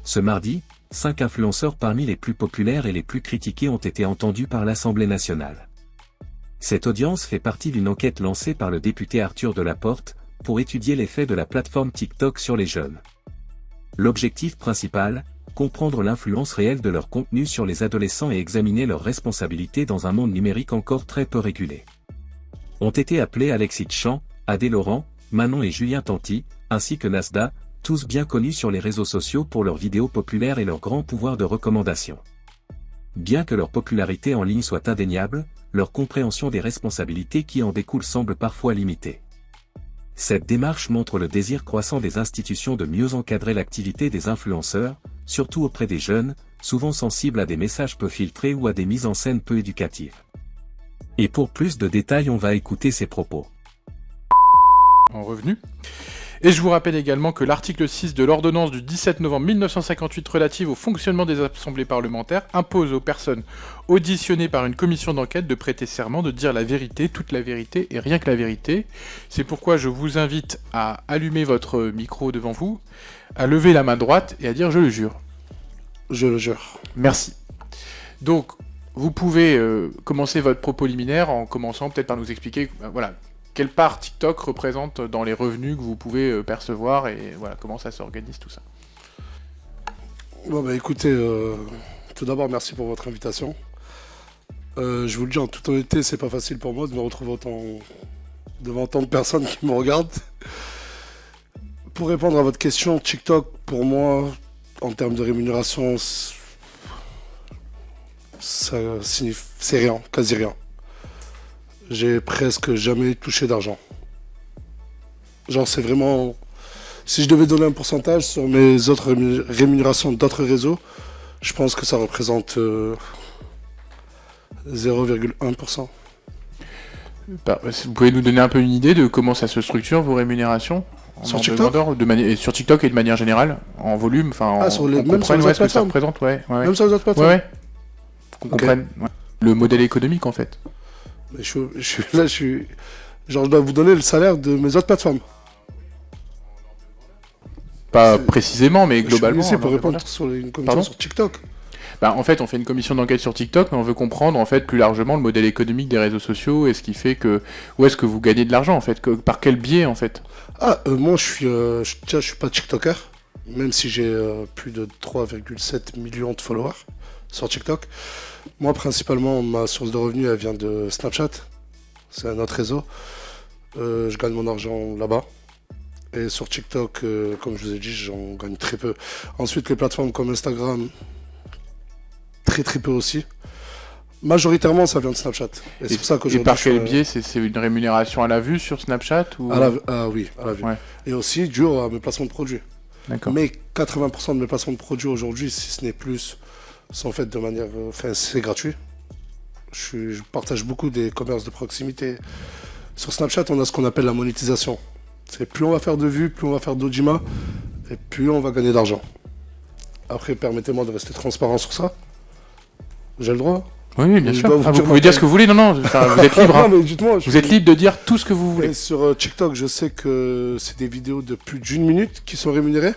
Ce mardi, 5 influenceurs parmi les plus populaires et les plus critiqués ont été entendus par l'Assemblée nationale. Cette audience fait partie d'une enquête lancée par le député Arthur Delaporte, pour étudier l'effet de la plateforme TikTok sur les jeunes. L'objectif principal, comprendre l'influence réelle de leur contenu sur les adolescents et examiner leurs responsabilités dans un monde numérique encore très peu régulé. Ont été appelés Alexis Tchan, Adé Laurent, Manon et Julien Tanti, ainsi que Nasda, tous bien connus sur les réseaux sociaux pour leurs vidéos populaires et leur grand pouvoir de recommandation. Bien que leur popularité en ligne soit indéniable, leur compréhension des responsabilités qui en découlent semble parfois limitée. Cette démarche montre le désir croissant des institutions de mieux encadrer l'activité des influenceurs, surtout auprès des jeunes, souvent sensibles à des messages peu filtrés ou à des mises en scène peu éducatives. Et pour plus de détails, on va écouter ces propos. En revenu. Et je vous rappelle également que l'article 6 de l'ordonnance du 17 novembre 1958 relative au fonctionnement des assemblées parlementaires impose aux personnes auditionnées par une commission d'enquête de prêter serment, de dire la vérité, toute la vérité et rien que la vérité. C'est pourquoi je vous invite à allumer votre micro devant vous, à lever la main droite et à dire « je le jure ». Je le jure. Merci. Donc, vous pouvez commencer votre propos liminaire en commençant peut-être par nous expliquer, voilà, quelle part TikTok représente dans les revenus que vous pouvez percevoir et voilà, comment ça s'organise tout ça. Bon bah écoutez, tout d'abord merci pour votre invitation. Je vous le dis en toute honnêteté, c'est pas facile pour moi de me retrouver devant tant de personnes qui me regardent. Pour répondre à votre question, TikTok pour moi, en termes de rémunération, c'est rien, quasi rien. J'ai presque jamais touché d'argent. Genre c'est vraiment... Si je devais donner un pourcentage sur mes autres rémunérations d'autres réseaux, je pense que ça représente 0,1%. Vous pouvez nous donner un peu une idée de comment ça se structure, vos rémunérations sur TikTok sur TikTok et de manière générale, en volume, enfin, même sur les autres ce que ça plateformes. représente, Même sur les autres plateformes. Ouais. Qu'on comprenne le modèle économique en fait. Je dois vous donner le salaire de mes autres plateformes. Pas précisément, mais globalement. Je suis pour répondre sur une commission sur TikTok. Bah, en fait, on fait une commission d'enquête sur TikTok, mais on veut comprendre en fait plus largement le modèle économique des réseaux sociaux et ce qui fait que où est-ce que vous gagnez de l'argent en fait, par quel biais en fait. Moi je suis pas TikToker, même si j'ai plus de 3,7 millions de followers sur TikTok. Moi principalement ma source de revenus elle vient de Snapchat, c'est un autre réseau. Je gagne mon argent là-bas. Et sur TikTok, comme je vous ai dit, j'en gagne très peu. Ensuite, les plateformes comme Instagram, très peu aussi. Majoritairement, ça vient de Snapchat. Et c'est pour ça que par quel biais? C'est une rémunération à la vue sur Snapchat ou... Oui, à la vue. Ouais. Et aussi dû à mes placements de produits. D'accord. Mais 80% de mes placements de produits aujourd'hui, si ce n'est plus, sont faits de manière... c'est gratuit. Je partage beaucoup des commerces de proximité. Sur Snapchat, on a ce qu'on appelle la monétisation. C'est plus on va faire de vues, plus on va faire d'audimat, et plus on va gagner d'argent. Après, permettez-moi de rester transparent sur ça. J'ai le droit. Oui, bien sûr. Vous pouvez dire ce que vous voulez, non, vous êtes libre. Non, mais dites-moi, vous êtes libre de dire tout ce que vous voulez. Et sur TikTok, je sais que c'est des vidéos de plus d'1 minute qui sont rémunérées.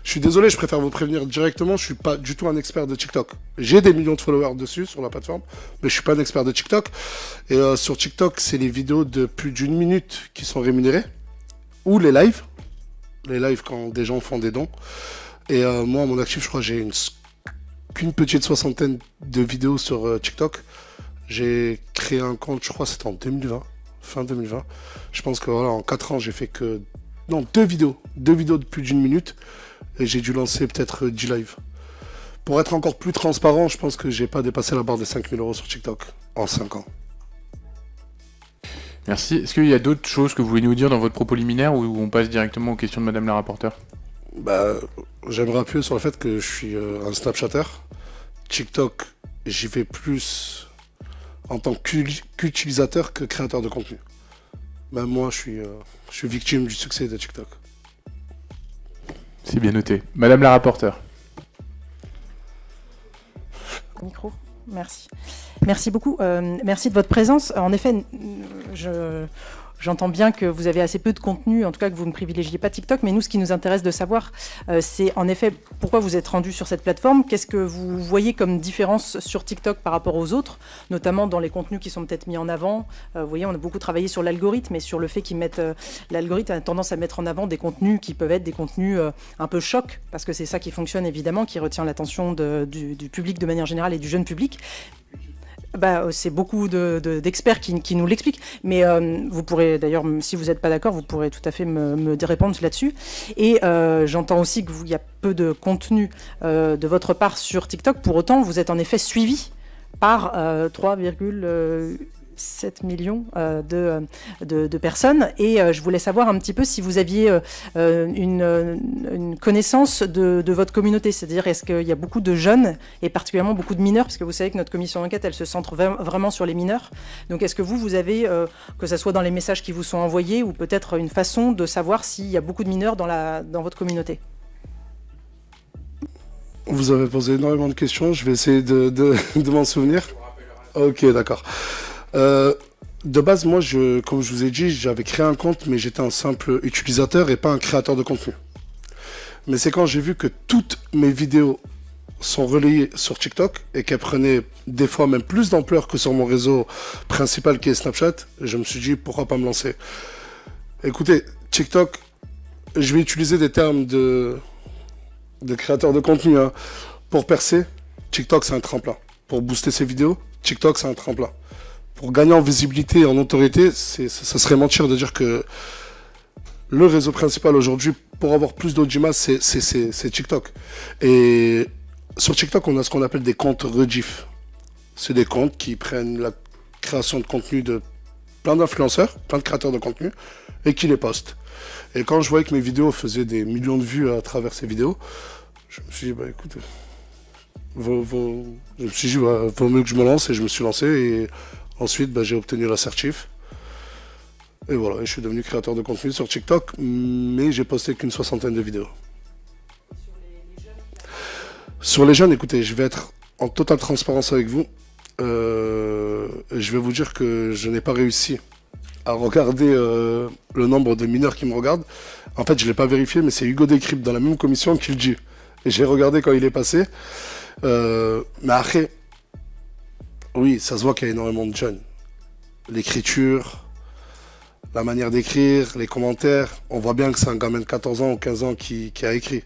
Je suis désolé, je préfère vous prévenir directement, je suis pas du tout un expert de TikTok. J'ai des millions de followers dessus, sur la plateforme, mais je suis pas un expert de TikTok. Et sur TikTok, c'est les vidéos de plus d'1 minute qui sont rémunérées. Ou les lives quand des gens font des dons. Et moi, mon actif, je crois que j'ai qu'une petite soixantaine de vidéos sur TikTok. J'ai créé un compte, je crois que c'était en 2020, fin 2020. Je pense que voilà, en 4 ans, j'ai fait que... Non, deux vidéos de plus d'1 minute. Et j'ai dû lancer peut-être 10 lives. Pour être encore plus transparent, je pense que j'ai pas dépassé la barre des 5 000 € sur TikTok en 5 ans. Merci. Est-ce qu'il y a d'autres choses que vous voulez nous dire dans votre propos liminaire ou on passe directement aux questions de Madame la rapporteure? J'aimerais appuyer sur le fait que je suis un Snapchatter. TikTok, j'y vais plus en tant qu'utilisateur que créateur de contenu. Même moi, je suis victime du succès de TikTok. C'est bien noté. Madame la rapporteure. Micro, merci. Merci beaucoup. Merci de votre présence. En effet, j'entends bien que vous avez assez peu de contenu, en tout cas que vous ne privilégiez pas TikTok, mais nous, ce qui nous intéresse de savoir, c'est en effet pourquoi vous êtes rendu sur cette plateforme, qu'est-ce que vous voyez comme différence sur TikTok par rapport aux autres, notamment dans les contenus qui sont peut-être mis en avant. Vous voyez, on a beaucoup travaillé sur l'algorithme et sur le fait qu'ils mettent, l'algorithme a tendance à mettre en avant des contenus qui peuvent être des contenus un peu chocs, parce que c'est ça qui fonctionne évidemment, qui retient l'attention du public de manière générale et du jeune public. C'est beaucoup d'experts qui nous l'expliquent, mais vous pourrez d'ailleurs, si vous n'êtes pas d'accord, vous pourrez tout à fait me répondre là-dessus. Et j'entends aussi qu'il y a peu de contenu de votre part sur TikTok. Pour autant, vous êtes en effet suivi par 3,7 millions de personnes. Et je voulais savoir un petit peu si vous aviez une connaissance de votre communauté. C'est-à-dire, est-ce qu'il y a beaucoup de jeunes, et particulièrement beaucoup de mineurs, parce que vous savez que notre commission d'enquête, elle se centre vraiment sur les mineurs. Donc, est-ce que vous avez, que ce soit dans les messages qui vous sont envoyés, ou peut-être une façon de savoir s'il y a beaucoup de mineurs dans votre communauté? Vous avez posé énormément de questions, je vais essayer de m'en souvenir. Ok, d'accord. De base, moi, comme je vous ai dit, j'avais créé un compte, mais j'étais un simple utilisateur et pas un créateur de contenu. Mais c'est quand j'ai vu que toutes mes vidéos sont relayées sur TikTok et qu'elles prenaient des fois même plus d'ampleur que sur mon réseau principal qui est Snapchat, je me suis dit pourquoi pas me lancer. Écoutez, TikTok, je vais utiliser des termes de créateur de contenu. Hein. Pour percer, TikTok c'est un tremplin. Pour booster ses vidéos, TikTok c'est un tremplin. Pour gagner en visibilité et en autorité, ça serait mentir de dire que le réseau principal aujourd'hui, pour avoir plus d'audimat, c'est TikTok. Et sur TikTok, on a ce qu'on appelle des comptes rediff. C'est des comptes qui prennent la création de contenu de plein d'influenceurs, plein de créateurs de contenu, et qui les postent. Et quand je voyais que mes vidéos faisaient des millions de vues à travers ces vidéos, je me suis dit, écoute, vaut mieux que je me lance, et je me suis lancé, et ensuite, j'ai obtenu l'assertif. Et voilà, et je suis devenu créateur de contenu sur TikTok, mais j'ai posté qu'une 60aine de vidéos. Sur les jeunes, écoutez, je vais être en totale transparence avec vous. Je vais vous dire que je n'ai pas réussi à regarder le nombre de mineurs qui me regardent. En fait, je ne l'ai pas vérifié, mais c'est Hugo Décrypte dans la même commission qui le dit. Et j'ai regardé quand il est passé. Mais après, oui, ça se voit qu'il y a énormément de jeunes. L'écriture, la manière d'écrire, les commentaires, on voit bien que c'est un gamin de 14 ans ou 15 ans qui a écrit.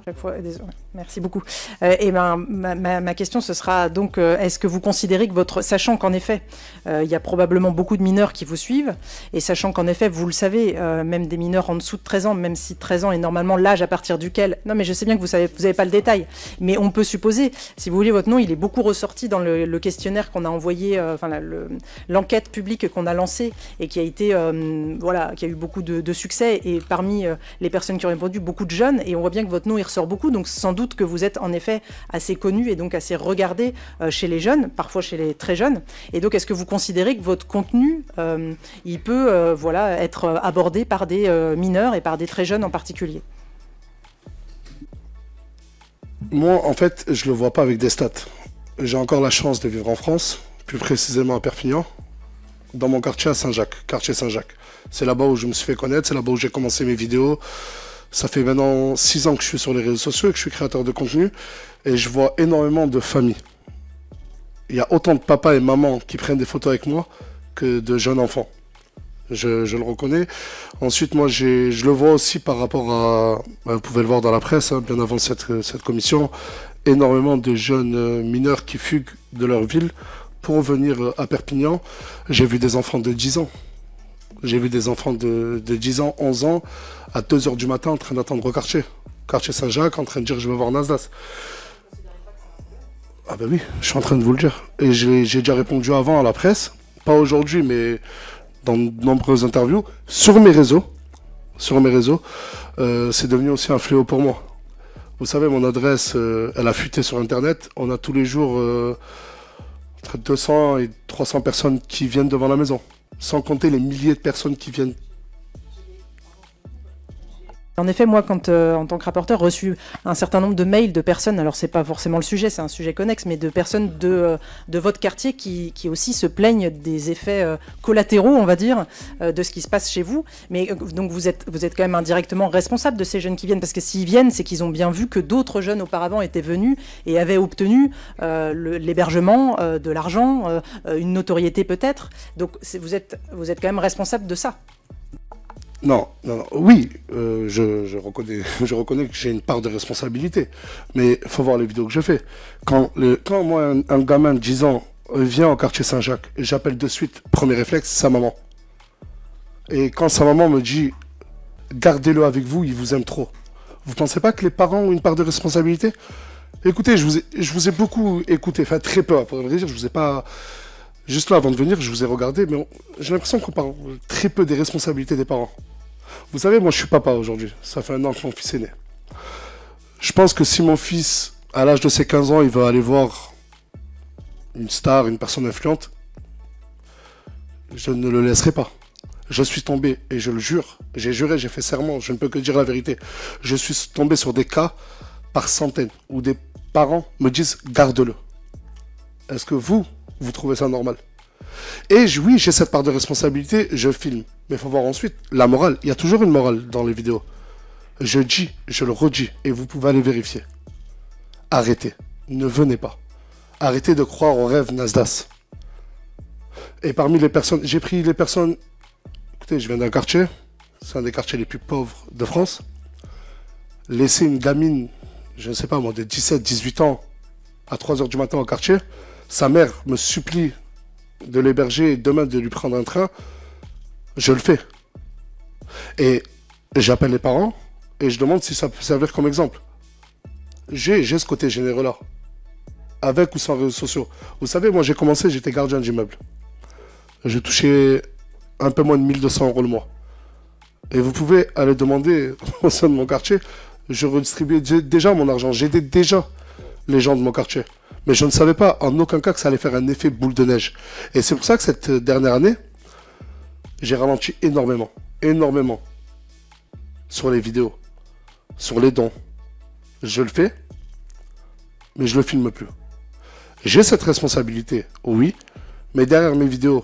Chaque fois, désolé. Merci beaucoup. Ma question, ce sera donc, est-ce que vous considérez que sachant qu'en effet, il y a probablement beaucoup de mineurs qui vous suivent, et sachant qu'en effet, vous le savez, même des mineurs en dessous de 13 ans, même si 13 ans est normalement l'âge à partir duquel, non mais je sais bien que vous n'avez pas le détail, mais on peut supposer, si vous voulez, votre nom, il est beaucoup ressorti dans le questionnaire qu'on a envoyé, l'enquête publique qu'on a lancée, et qui a été, qui a eu beaucoup de succès, et parmi les personnes qui ont répondu, beaucoup de jeunes, et on voit bien que votre nom, il ressort beaucoup, donc sans doute que vous êtes en effet assez connu et donc assez regardé chez les jeunes, parfois chez les très jeunes. Et donc, est-ce que vous considérez que votre contenu, il peut être abordé par des mineurs et par des très jeunes en particulier? Moi, en fait, je le vois pas avec des stats. J'ai encore la chance de vivre en France, plus précisément à Perpignan, dans mon quartier à Saint-Jacques, quartier Saint-Jacques. C'est là-bas où je me suis fait connaître, c'est là-bas où j'ai commencé mes vidéos. Ça fait maintenant 6 ans que je suis sur les réseaux sociaux et que je suis créateur de contenu. Et je vois énormément de familles. Il y a autant de papas et mamans qui prennent des photos avec moi que de jeunes enfants. Je le reconnais. Ensuite, moi, je le vois aussi par rapport à... Vous pouvez le voir dans la presse, hein, bien avant cette commission. Énormément de jeunes mineurs qui fuguent de leur ville pour venir à Perpignan. J'ai vu des enfants de 10 ans. J'ai vu des enfants de 10 ans, 11 ans, à 2 h du matin en train d'attendre au quartier Saint-Jacques, en train de dire je veux voir Nasdaq. Ah ben oui, je suis en train de vous le dire. Et j'ai déjà répondu avant à la presse, pas aujourd'hui, mais dans de nombreuses interviews, sur mes réseaux. C'est devenu aussi un fléau pour moi. Vous savez, mon adresse, elle a fuité sur Internet. On a tous les jours entre 200 et 300 personnes qui viennent devant la maison. Sans compter les milliers de personnes qui viennent. En effet, moi, quand, en tant que rapporteur, reçu un certain nombre de mails de personnes, alors c'est pas forcément le sujet, c'est un sujet connexe, mais de personnes de votre quartier qui aussi se plaignent des effets collatéraux, on va dire, de ce qui se passe chez vous. Mais donc vous êtes quand même indirectement responsable de ces jeunes qui viennent, parce que s'ils viennent, c'est qu'ils ont bien vu que d'autres jeunes auparavant étaient venus et avaient obtenu l'hébergement, de l'argent, une notoriété peut-être. Donc vous êtes quand même responsable de ça. Non, oui, je reconnais que j'ai une part de responsabilité, mais il faut voir les vidéos que je fais. Quand moi, un gamin de 10 ans vient au quartier Saint-Jacques, j'appelle de suite, premier réflexe, sa maman. Et quand sa maman me dit, gardez-le avec vous, il vous aime trop. Vous pensez pas que les parents ont une part de responsabilité? Écoutez, je vous ai beaucoup écouté, enfin très peu, pour vrai dire, je vous ai pas... Juste là, avant de venir, je vous ai regardé, mais j'ai l'impression qu'on parle très peu des responsabilités des parents. Vous savez, moi, je suis papa aujourd'hui. Ça fait 1 an que mon fils est né. Je pense que si mon fils, à l'âge de ses 15 ans, il va aller voir une star, une personne influente, je ne le laisserai pas. Je suis tombé, et je le jure, j'ai juré, j'ai fait serment, je ne peux que dire la vérité. Je suis tombé sur des cas par centaines, où des parents me disent « garde-le ». Est-ce que vous trouvez ça normal? Et oui, j'ai cette part de responsabilité, je filme. Mais il faut voir ensuite la morale. Il y a toujours une morale dans les vidéos. Je dis, je le redis, et vous pouvez aller vérifier. Arrêtez. Ne venez pas. Arrêtez de croire aux rêves Nasdaq. Et parmi les personnes, j'ai pris les personnes... Écoutez, je viens d'un quartier, c'est un des quartiers les plus pauvres de France. Laisser une gamine, je ne sais pas moi, de 17, 18 ans, à 3 h du matin au quartier, sa mère me supplie de l'héberger et demain de lui prendre un train, je le fais. Et j'appelle les parents et je demande si ça peut servir comme exemple. J'ai ce côté généreux-là, avec ou sans réseaux sociaux. Vous savez, moi j'ai commencé, j'étais gardien d'immeuble. Je touchais un peu moins de 1 200 € le mois. Et vous pouvez aller demander au sein de mon quartier, je redistribuais déjà mon argent, j'aidais déjà les gens de mon quartier. Mais je ne savais pas en aucun cas que ça allait faire un effet boule de neige. Et c'est pour ça que cette dernière année, j'ai ralenti énormément. Énormément. Sur les vidéos. Sur les dons. Je le fais. Mais je le filme plus. J'ai cette responsabilité, oui. Mais derrière mes vidéos,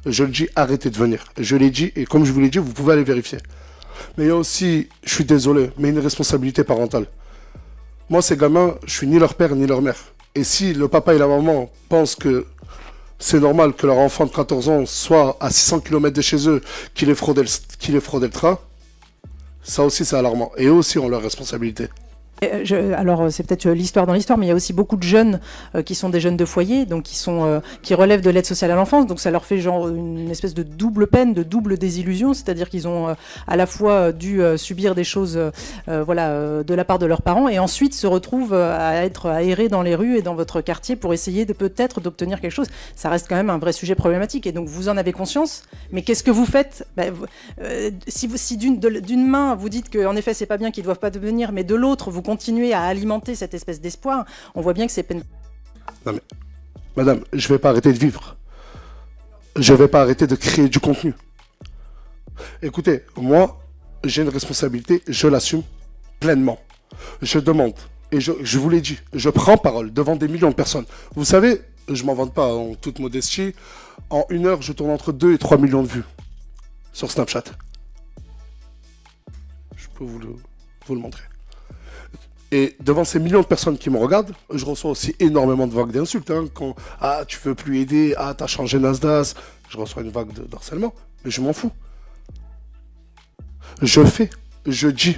je le dis, arrêtez de venir. Je l'ai dit, et comme je vous l'ai dit, vous pouvez aller vérifier. Mais il y a aussi, je suis désolé, mais une responsabilité parentale. Moi, ces gamins, je suis ni leur père ni leur mère. Et si le papa et la maman pensent que c'est normal que leur enfant de 14 ans soit à 600 km de chez eux, qu'il ait fraudé le train, ça aussi c'est alarmant. Et eux aussi ont leur responsabilité. Alors c'est peut-être l'histoire dans l'histoire, mais il y a aussi beaucoup de jeunes qui sont des jeunes de foyer, donc qui relèvent de l'aide sociale à l'enfance, donc ça leur fait genre une espèce de double peine, de double désillusion, c'est-à-dire qu'ils ont à la fois dû subir des choses de la part de leurs parents, et ensuite se retrouvent à être aérés dans les rues et dans votre quartier pour essayer peut-être d'obtenir quelque chose. Ça reste quand même un vrai sujet problématique, et donc vous en avez conscience, mais qu'est-ce que vous faites? Si d'une main vous dites qu'en effet c'est pas bien, qu'ils doivent pas devenir, mais de l'autre vous continuer à alimenter cette espèce d'espoir, on voit bien que c'est peine. Non mais, madame, je vais pas arrêter de vivre. Je vais pas arrêter de créer du contenu. Écoutez, moi, j'ai une responsabilité, je l'assume pleinement. Je demande, et je vous l'ai dit, je prends parole devant des millions de personnes. Vous savez, je m'en vante pas en toute modestie, en 1 heure, je tourne entre 2 et 3 millions de vues sur Snapchat. Je peux vous le montrer. Et devant ces millions de personnes qui me regardent, je reçois aussi énormément de vagues d'insultes. Quand « Ah, tu veux plus aider. Ah, t'as changé Nasdaq. » Je reçois une vague d'harcèlement. Mais je m'en fous. Je fais. Je dis.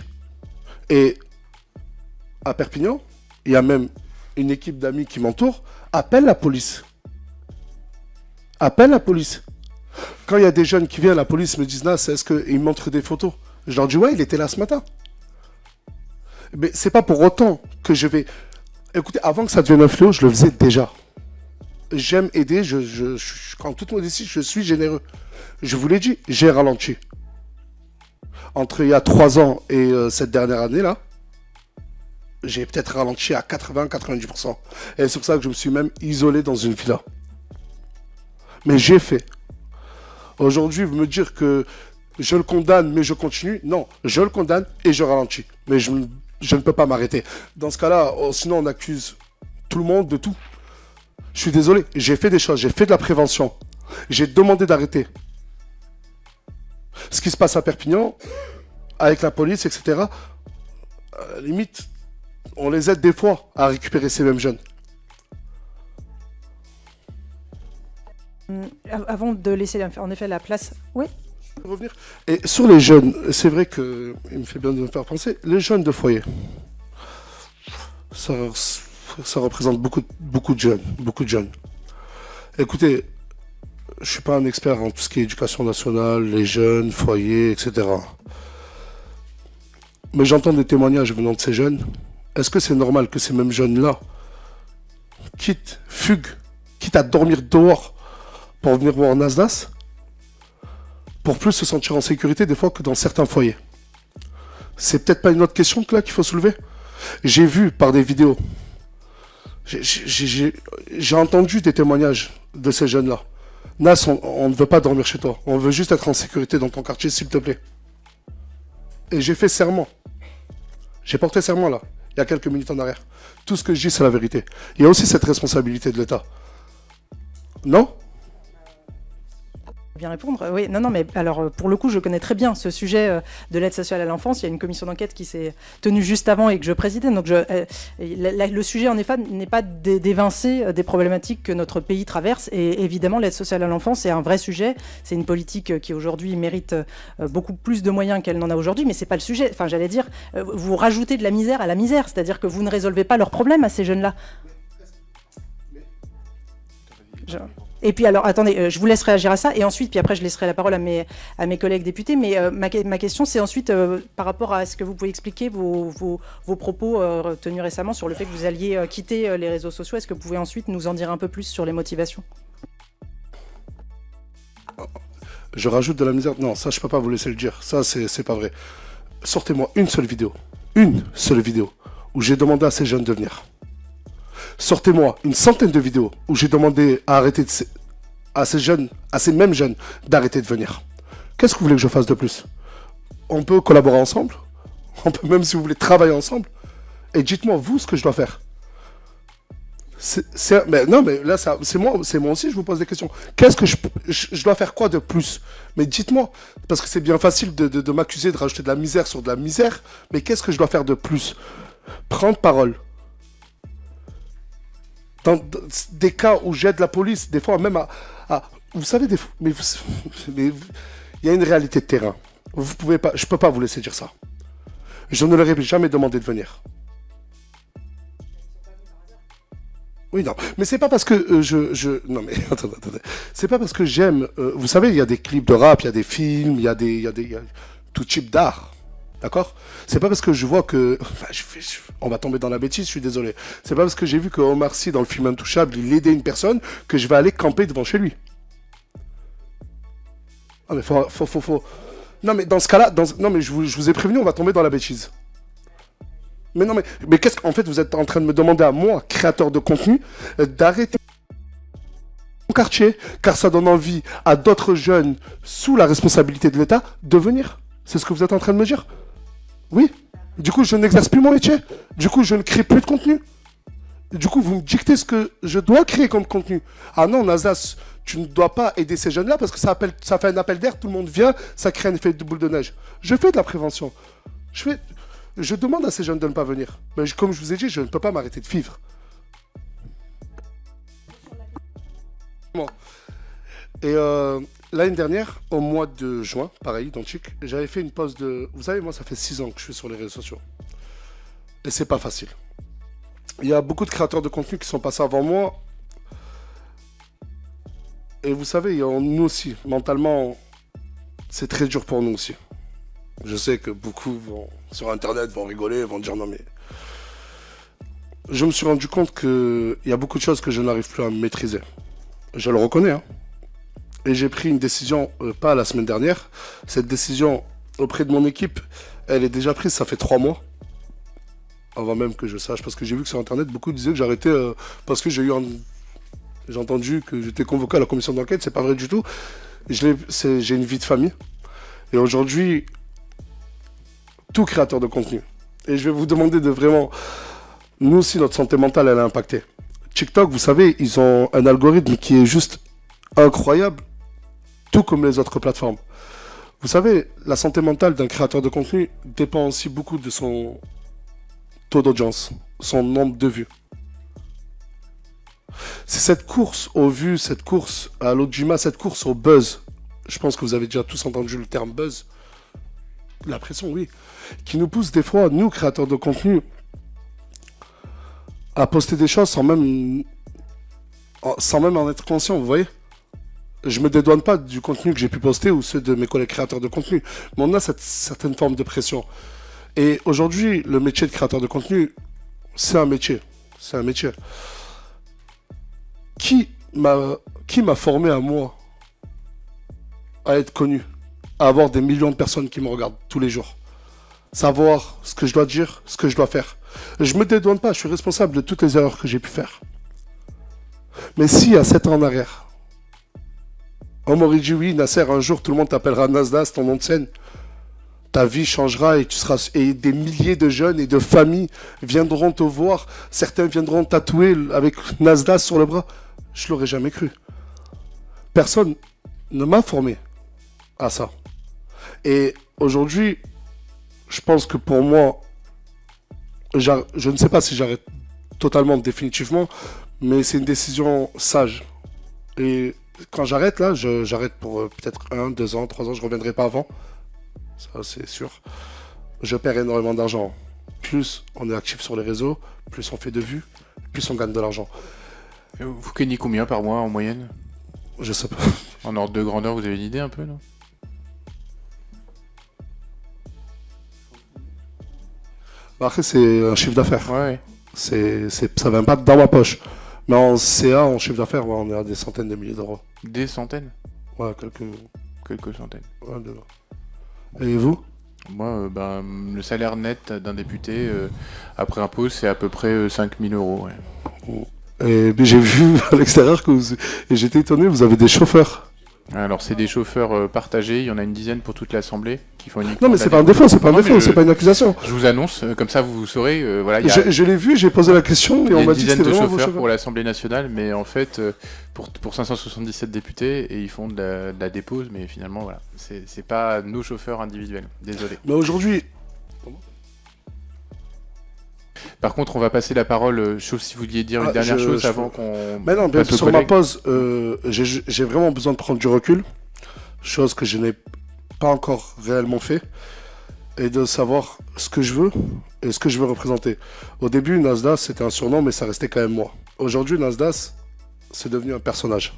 Et à Perpignan, il y a même une équipe d'amis qui m'entoure. Appelle la police. Appelle la police. Quand il y a des jeunes qui viennent, la police me disent « Nas, est-ce qu'ils me montrent des photos ?» Je leur dis « Ouais, il était là ce matin. » Mais c'est pas pour autant que je vais... Écoutez, avant que ça devienne un fléau, je le faisais déjà. J'aime aider, en toute modestie, je suis généreux. Je vous l'ai dit, j'ai ralenti. Entre il y a 3 ans et cette dernière année-là, j'ai peut-être ralenti à 80-90%. Et c'est pour ça que je me suis même isolé dans une villa. Mais j'ai fait. Aujourd'hui, vous me dire que je le condamne, mais je continue. Non, je le condamne et je ralentis. Mais je ne peux pas m'arrêter. Dans ce cas-là, sinon on accuse tout le monde de tout. Je suis désolé, j'ai fait des choses, j'ai fait de la prévention. J'ai demandé d'arrêter. Ce qui se passe à Perpignan, avec la police, etc., limite, on les aide des fois à récupérer ces mêmes jeunes. Avant de laisser en effet la place... Oui. Revenir. Et sur les jeunes, c'est vrai que il me fait bien de me faire penser, les jeunes de foyer, ça représente beaucoup de jeunes. Écoutez, je suis pas un expert en tout ce qui est éducation nationale, les jeunes, foyers, etc. Mais j'entends des témoignages venant de ces jeunes. Est-ce que c'est normal que ces mêmes jeunes-là fuguent, quitte à dormir dehors pour venir voir Nasdaq, pour plus se sentir en sécurité des fois que dans certains foyers? C'est peut-être pas une autre question que là qu'il faut soulever. J'ai vu par des vidéos, j'ai entendu des témoignages de ces jeunes-là. Nas, on ne veut pas dormir chez toi, on veut juste être en sécurité dans ton quartier, s'il te plaît. Et j'ai fait serment. J'ai porté serment là, il y a quelques minutes en arrière. Tout ce que je dis, c'est la vérité. Il y a aussi cette responsabilité de l'État. Non ? Bien répondre. Oui, non, mais alors pour le coup, je connais très bien ce sujet de l'aide sociale à l'enfance. Il y a une commission d'enquête qui s'est tenue juste avant et que je présidais. Donc le sujet en effet n'est pas d'évincer des problématiques que notre pays traverse. Et évidemment, l'aide sociale à l'enfance, c'est un vrai sujet. C'est une politique qui aujourd'hui mérite beaucoup plus de moyens qu'elle n'en a aujourd'hui, mais c'est pas le sujet. Enfin, j'allais dire, vous rajoutez de la misère à la misère, c'est-à-dire que vous ne résolvez pas leurs problèmes à ces jeunes-là. Et puis alors, attendez, je vous laisse réagir à ça, et ensuite, puis après je laisserai la parole à mes collègues députés, mais ma question c'est ensuite par rapport à ce que vous pouvez expliquer vos propos tenus récemment sur le fait que vous alliez quitter les réseaux sociaux. Est-ce que vous pouvez ensuite nous en dire un peu plus sur les motivations? Je rajoute de la misère? Non, ça je peux pas vous laisser le dire, ça c'est pas vrai. Sortez-moi une seule vidéo où j'ai demandé à ces jeunes de venir. Sortez-moi une centaine de vidéos où j'ai demandé à arrêter à ces mêmes jeunes d'arrêter de venir. Qu'est-ce que vous voulez que je fasse de plus? On peut collaborer ensemble, on peut même, si vous voulez, travailler ensemble. Et dites-moi, vous, ce que je dois faire. Mais non, mais là, c'est moi aussi, je vous pose des questions. Qu'est-ce que je dois faire quoi de plus? Mais dites-moi, parce que c'est bien facile de m'accuser de rajouter de la misère sur de la misère, mais qu'est-ce que je dois faire de plus? Prendre parole. Dans des cas où j'aide la police, des fois même vous savez, mais il y a une réalité de terrain. Vous pouvez pas, je peux pas vous laisser dire ça. Je ne leur ai jamais demandé de venir. Oui, non, mais c'est pas parce que non mais attendez. C'est pas parce que j'aime. Vous savez, il y a des clips de rap, il y a des films, il y a tout type d'art. D'accord? C'est pas parce que je vois que... on va tomber dans la bêtise, je suis désolé. C'est pas parce que j'ai vu que Omar Sy, dans le film Intouchable, il aidait une personne, que je vais aller camper devant chez lui. Ah mais faut... Non mais dans ce cas-là... Non mais je vous ai prévenu, on va tomber dans la bêtise. Mais non mais qu'est-ce qu'en fait vous êtes en train de me demander à moi, créateur de contenu, d'arrêter mon quartier, car ça donne envie à d'autres jeunes, sous la responsabilité de l'État, de venir. C'est ce que vous êtes en train de me dire? Oui. Du coup, je n'exerce plus mon métier. Du coup, je ne crée plus de contenu. Du coup, vous me dictez ce que je dois créer comme contenu. Ah non, Nasdaq, tu ne dois pas aider ces jeunes-là parce que ça fait un appel d'air, tout le monde vient, ça crée un effet de boule de neige. Je fais de la prévention. Je demande à ces jeunes de ne pas venir. Mais comme je vous ai dit, je ne peux pas m'arrêter de vivre. Et l'année dernière, au mois de juin, pareil, identique, j'avais fait une pause de... Vous savez, moi, ça fait 6 ans que je suis sur les réseaux sociaux. Et c'est pas facile. Il y a beaucoup de créateurs de contenu qui sont passés avant moi. Et vous savez, nous aussi, mentalement, c'est très dur pour nous aussi. Je sais que beaucoup sur Internet vont rigoler, vont dire non mais... Je me suis rendu compte qu'il y a beaucoup de choses que je n'arrive plus à maîtriser. Je le reconnais, hein. Et j'ai pris une décision, pas la semaine dernière. Cette décision auprès de mon équipe, elle est déjà prise, ça fait 3 mois. Avant même que je sache, parce que j'ai vu que sur Internet, beaucoup disaient que j'arrêtais parce que j'ai entendu que j'étais convoqué à la commission d'enquête, c'est pas vrai du tout. J'ai une vie de famille. Et aujourd'hui, tout créateur de contenu, et je vais vous demander de vraiment... Nous aussi, notre santé mentale, elle est impactée. TikTok, vous savez, ils ont un algorithme qui est juste incroyable, tout comme les autres plateformes. Vous savez, la santé mentale d'un créateur de contenu dépend aussi beaucoup de son taux d'audience, son nombre de vues. C'est cette course aux vues, cette course à l'audimat, cette course au buzz. Je pense que vous avez déjà tous entendu le terme buzz. La pression, oui. Qui nous pousse des fois, nous, créateurs de contenu, à poster des choses sans même en être conscient, vous voyez. Je me dédouane pas du contenu que j'ai pu poster ou ceux de mes collègues créateurs de contenu, mais on a cette certaine forme de pression. Et aujourd'hui, le métier de créateur de contenu, c'est un métier. C'est un métier. Qui m'a formé à moi à être connu, à avoir des millions de personnes qui me regardent tous les jours, savoir ce que je dois dire, ce que je dois faire. Je me dédouane pas, je suis responsable de toutes les erreurs que j'ai pu faire. Mais si à 7 ans en arrière, on m'aurait dit oui, Nasser, un jour tout le monde t'appellera Nasdaq, ton nom de scène, ta vie changera et tu seras, et des milliers de jeunes et de familles viendront te voir, certains viendront tatouer avec Nasdaq sur le bras, je l'aurais jamais cru. Personne ne m'a formé à ça. Et aujourd'hui, je pense que pour moi, je ne sais pas si j'arrête totalement, définitivement, mais c'est une décision sage. Et quand j'arrête, là, j'arrête pour peut-être 1, 2 ans, 3 ans, je ne reviendrai pas avant. Ça, c'est sûr. Je perds énormément d'argent. Plus on est actif sur les réseaux, plus on fait de vues, plus on gagne de l'argent. Vous gagnez combien par mois en moyenne? Je sais pas. En ordre de grandeur, vous avez une idée un peu, non? Après, c'est un chiffre d'affaires. Ouais. Ça vient pas dans ma poche. Mais en CA, en chiffre d'affaires, ouais, on est à des centaines de milliers d'euros. Des centaines? Ouais, Quelques centaines. Ouais, et vous? Moi, le salaire net d'un député, après impôt, c'est à peu près 5 000 euros. Ouais. Et puis j'ai vu à l'extérieur et j'étais étonné, vous avez des chauffeurs. Alors, c'est des chauffeurs partagés, il y en a une dizaine pour toute l'Assemblée qui font uniquement... Non, mais c'est pas un défaut, c'est pas une accusation. Je vous annonce, comme ça vous saurez, voilà... Je l'ai vu, j'ai posé la question et on m'a dit que c'était vraiment vos chauffeurs chauffeurs. pour l'Assemblée nationale, mais en fait, pour 577 députés, et ils font de la dépose, mais finalement, voilà, c'est pas nos chauffeurs individuels, désolé. Mais aujourd'hui... Par contre, on va passer la parole, sauf si vous vouliez dire une dernière chose avant qu'on... Mais non, passe aux sur ma collègues. pause, j'ai vraiment besoin de prendre du recul, chose que je n'ai pas encore réellement fait, et de savoir ce que je veux et ce que je veux représenter. Au début, Nasdaq, c'était un surnom, mais ça restait quand même moi. Aujourd'hui, Nasdaq, c'est devenu un personnage.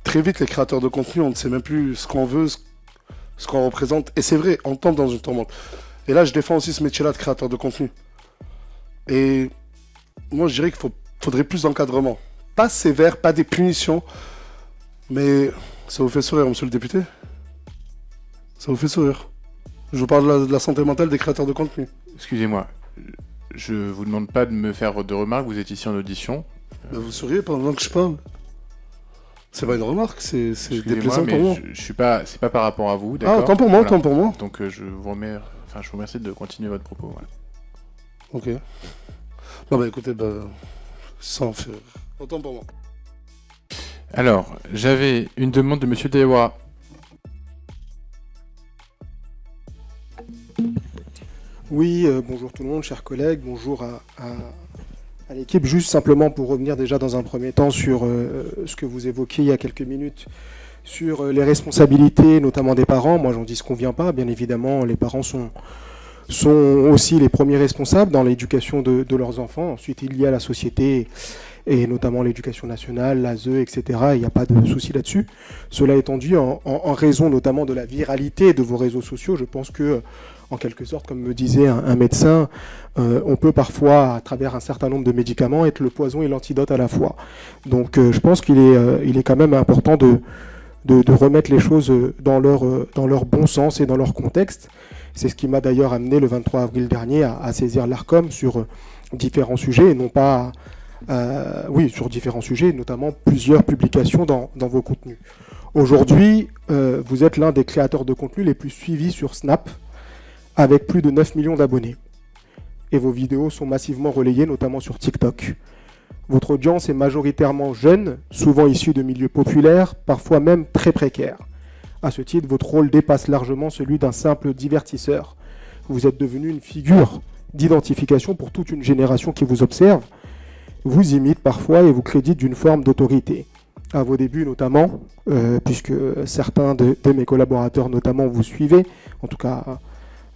Très vite, les créateurs de contenu, on ne sait même plus ce qu'on veut, ce qu'on représente. Et c'est vrai, on tombe dans une tourmente. Et là, je défends aussi ce métier-là de créateur de contenu. Et moi, je dirais qu'il faudrait plus d'encadrement. Pas sévère, pas des punitions. Mais ça vous fait sourire, monsieur le député? Ça vous fait sourire? Je vous parle de la santé mentale des créateurs de contenu. Excusez-moi, je vous demande pas de me faire de remarques, vous êtes ici en audition. Mais vous souriez pendant que je parle. C'est pas une remarque, c'est déplaisant mais pour moi. je suis pas, c'est pas par rapport à vous, d'accord? Ah, tant pour moi, Voilà. tant pour moi. Donc je vous remercie de continuer votre propos. Voilà. Ok. Non, bah écoutez, sans faire. Autant pour moi. Alors, j'avais une demande de Monsieur Dewa. Oui, bonjour tout le monde, chers collègues, bonjour à l'équipe. Juste simplement pour revenir déjà dans un premier temps sur ce que vous évoquiez il y a quelques minutes, sur les responsabilités, notamment des parents. Moi, j'en disconviens pas. Bien évidemment, les parents sont aussi les premiers responsables dans l'éducation de leurs enfants. Ensuite, il y a la société et notamment l'éducation nationale, l'ASE, etc. Il n'y a pas de souci là-dessus. Cela étant dit, en raison notamment de la viralité de vos réseaux sociaux, je pense que, en quelque sorte, comme me disait un médecin, on peut parfois, à travers un certain nombre de médicaments, être le poison et l'antidote à la fois. Donc je pense qu'il est quand même important de remettre les choses dans leur bon sens et dans leur contexte. C'est ce qui m'a d'ailleurs amené le 23 avril dernier à saisir l'ARCOM sur différents sujets, et non pas... sur différents sujets, notamment plusieurs publications dans vos contenus. Aujourd'hui, vous êtes l'un des créateurs de contenu les plus suivis sur Snap, avec plus de 9 millions d'abonnés. Et vos vidéos sont massivement relayées, notamment sur TikTok. Votre audience est majoritairement jeune, souvent issue de milieux populaires, parfois même très précaires. À ce titre, votre rôle dépasse largement celui d'un simple divertisseur. Vous êtes devenu une figure d'identification pour toute une génération qui vous observe, vous imite parfois et vous crédite d'une forme d'autorité. À vos débuts notamment, puisque certains de mes collaborateurs notamment vous suivaient, en tout cas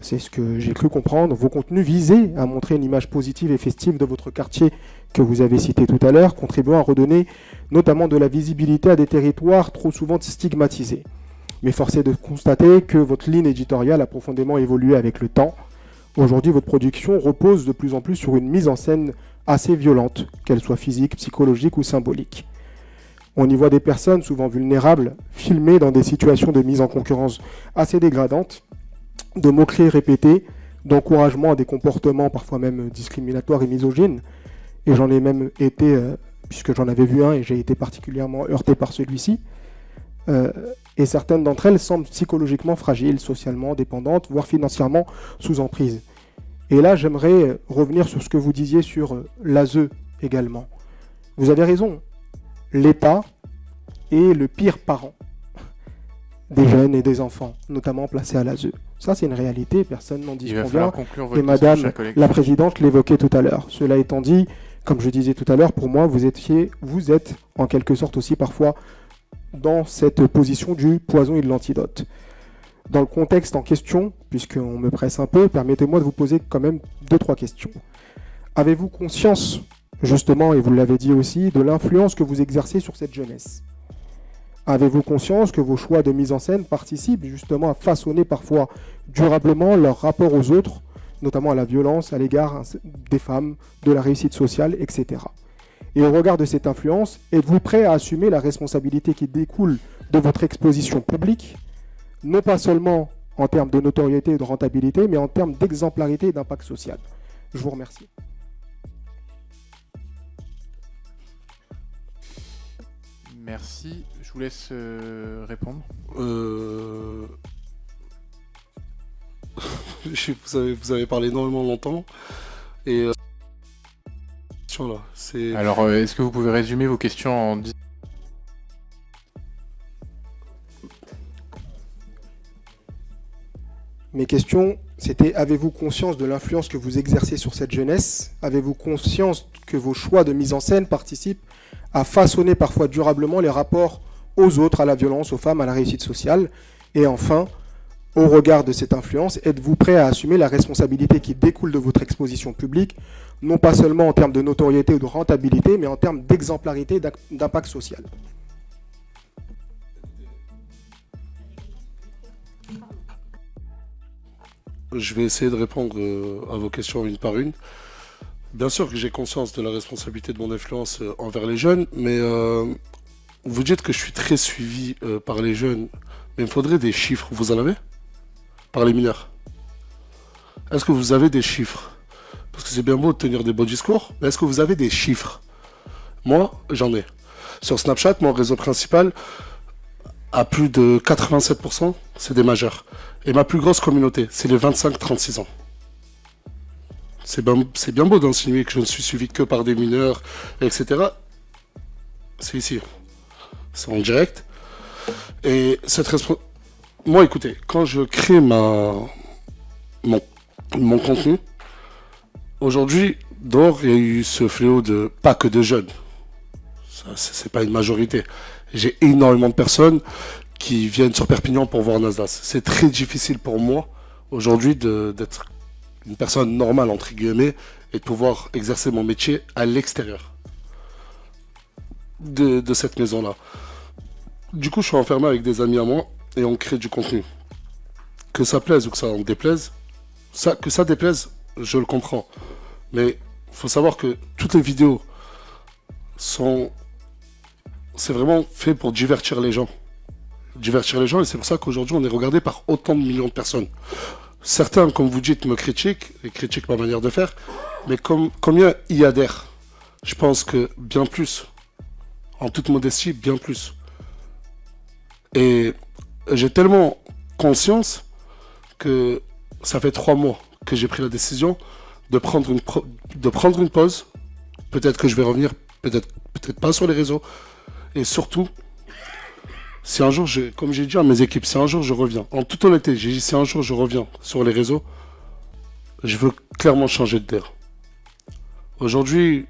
c'est ce que j'ai cru comprendre, vos contenus visaient à montrer une image positive et festive de votre quartier que vous avez cité tout à l'heure, contribuant à redonner notamment de la visibilité à des territoires trop souvent stigmatisés. Mais force est de constater que votre ligne éditoriale a profondément évolué avec le temps. Aujourd'hui, votre production repose de plus en plus sur une mise en scène assez violente, qu'elle soit physique, psychologique ou symbolique. On y voit des personnes souvent vulnérables, filmées dans des situations de mise en concurrence assez dégradantes, de mots-clés répétés, d'encouragement à des comportements parfois même discriminatoires et misogynes. Et j'en ai même été, puisque j'en avais vu un et j'ai été particulièrement heurté par celui-ci. Et certaines d'entre elles semblent psychologiquement fragiles, socialement dépendantes, voire financièrement sous emprise. Et là, j'aimerais revenir sur ce que vous disiez sur l'ASE également. Vous avez raison, l'État est le pire parent des jeunes et des enfants, notamment placés à l'ASE. Ça, c'est une réalité, personne n'en disconvient. Et Madame la Présidente l'évoquait tout à l'heure. Cela étant dit, comme je disais tout à l'heure, pour moi, vous êtes en quelque sorte aussi parfois dans cette position du poison et de l'antidote. Dans le contexte en question, puisqu'on me presse un peu, permettez-moi de vous poser quand même 2-3 questions. Avez-vous conscience, justement, et vous l'avez dit aussi, de l'influence que vous exercez sur cette jeunesse ? Avez-vous conscience que vos choix de mise en scène participent justement à façonner parfois durablement leur rapport aux autres, notamment à la violence à l'égard des femmes, de la réussite sociale, etc. Et au regard de cette influence, êtes-vous prêt à assumer la responsabilité qui découle de votre exposition publique, non pas seulement en termes de notoriété et de rentabilité, mais en termes d'exemplarité et d'impact social ? Je vous remercie. Merci. Je vous laisse répondre. Vous avez parlé énormément longtemps. Et là, c'est... Alors, est-ce que vous pouvez résumer vos questions en 10... Mes questions, c'était: avez-vous conscience de l'influence que vous exercez sur cette jeunesse ? Avez-vous conscience que vos choix de mise en scène participent à façonner parfois durablement les rapports aux autres, à la violence, aux femmes, à la réussite sociale ? Et enfin, au regard de cette influence, êtes-vous prêt à assumer la responsabilité qui découle de votre exposition publique, non pas seulement en termes de notoriété ou de rentabilité, mais en termes d'exemplarité et d'impact social ? Je vais essayer de répondre à vos questions une par une. Bien sûr que j'ai conscience de la responsabilité de mon influence envers les jeunes, mais vous dites que je suis très suivi par les jeunes, mais il me faudrait des chiffres. Vous en avez ? Par les mineurs. Est-ce que vous avez des chiffres ? Parce que c'est bien beau de tenir des beaux discours, mais est-ce que vous avez des chiffres ? Moi, j'en ai. Sur Snapchat, mon réseau principal, à plus de 87%, c'est des majeurs. Et ma plus grosse communauté, c'est les 25-36 ans. C'est bien beau d'insinuer que je ne suis suivi que par des mineurs, etc. C'est ici. C'est en direct. Et cette moi, écoutez, quand je crée mon contenu, aujourd'hui, dehors, il y a eu ce fléau de pas que de jeunes. Ça, c'est pas une majorité. J'ai énormément de personnes qui viennent sur Perpignan pour voir Nasdaq. C'est très difficile pour moi, aujourd'hui, d'être une personne normale, entre guillemets, et de pouvoir exercer mon métier à l'extérieur de cette maison-là. Du coup, je suis enfermé avec des amis à moi, et on crée du contenu. Que ça plaise ou que ça en déplaise, que ça déplaise, je le comprends. Mais il faut savoir que toutes les vidéos c'est vraiment fait pour divertir les gens. Divertir les gens, et c'est pour ça qu'aujourd'hui on est regardé par autant de millions de personnes. Certains, comme vous dites, me critiquent, et critiquent ma manière de faire, mais combien y adhèrent ? Je pense que bien plus. En toute modestie, bien plus. Et j'ai tellement conscience que ça fait 3 mois que j'ai pris la décision de prendre une pause. Peut-être que je vais revenir, peut-être pas sur les réseaux. Et surtout, si un jour, comme j'ai dit à mes équipes, si un jour je reviens, en toute honnêteté, j'ai dit si un jour je reviens sur les réseaux, je veux clairement changer de terre. Aujourd'hui,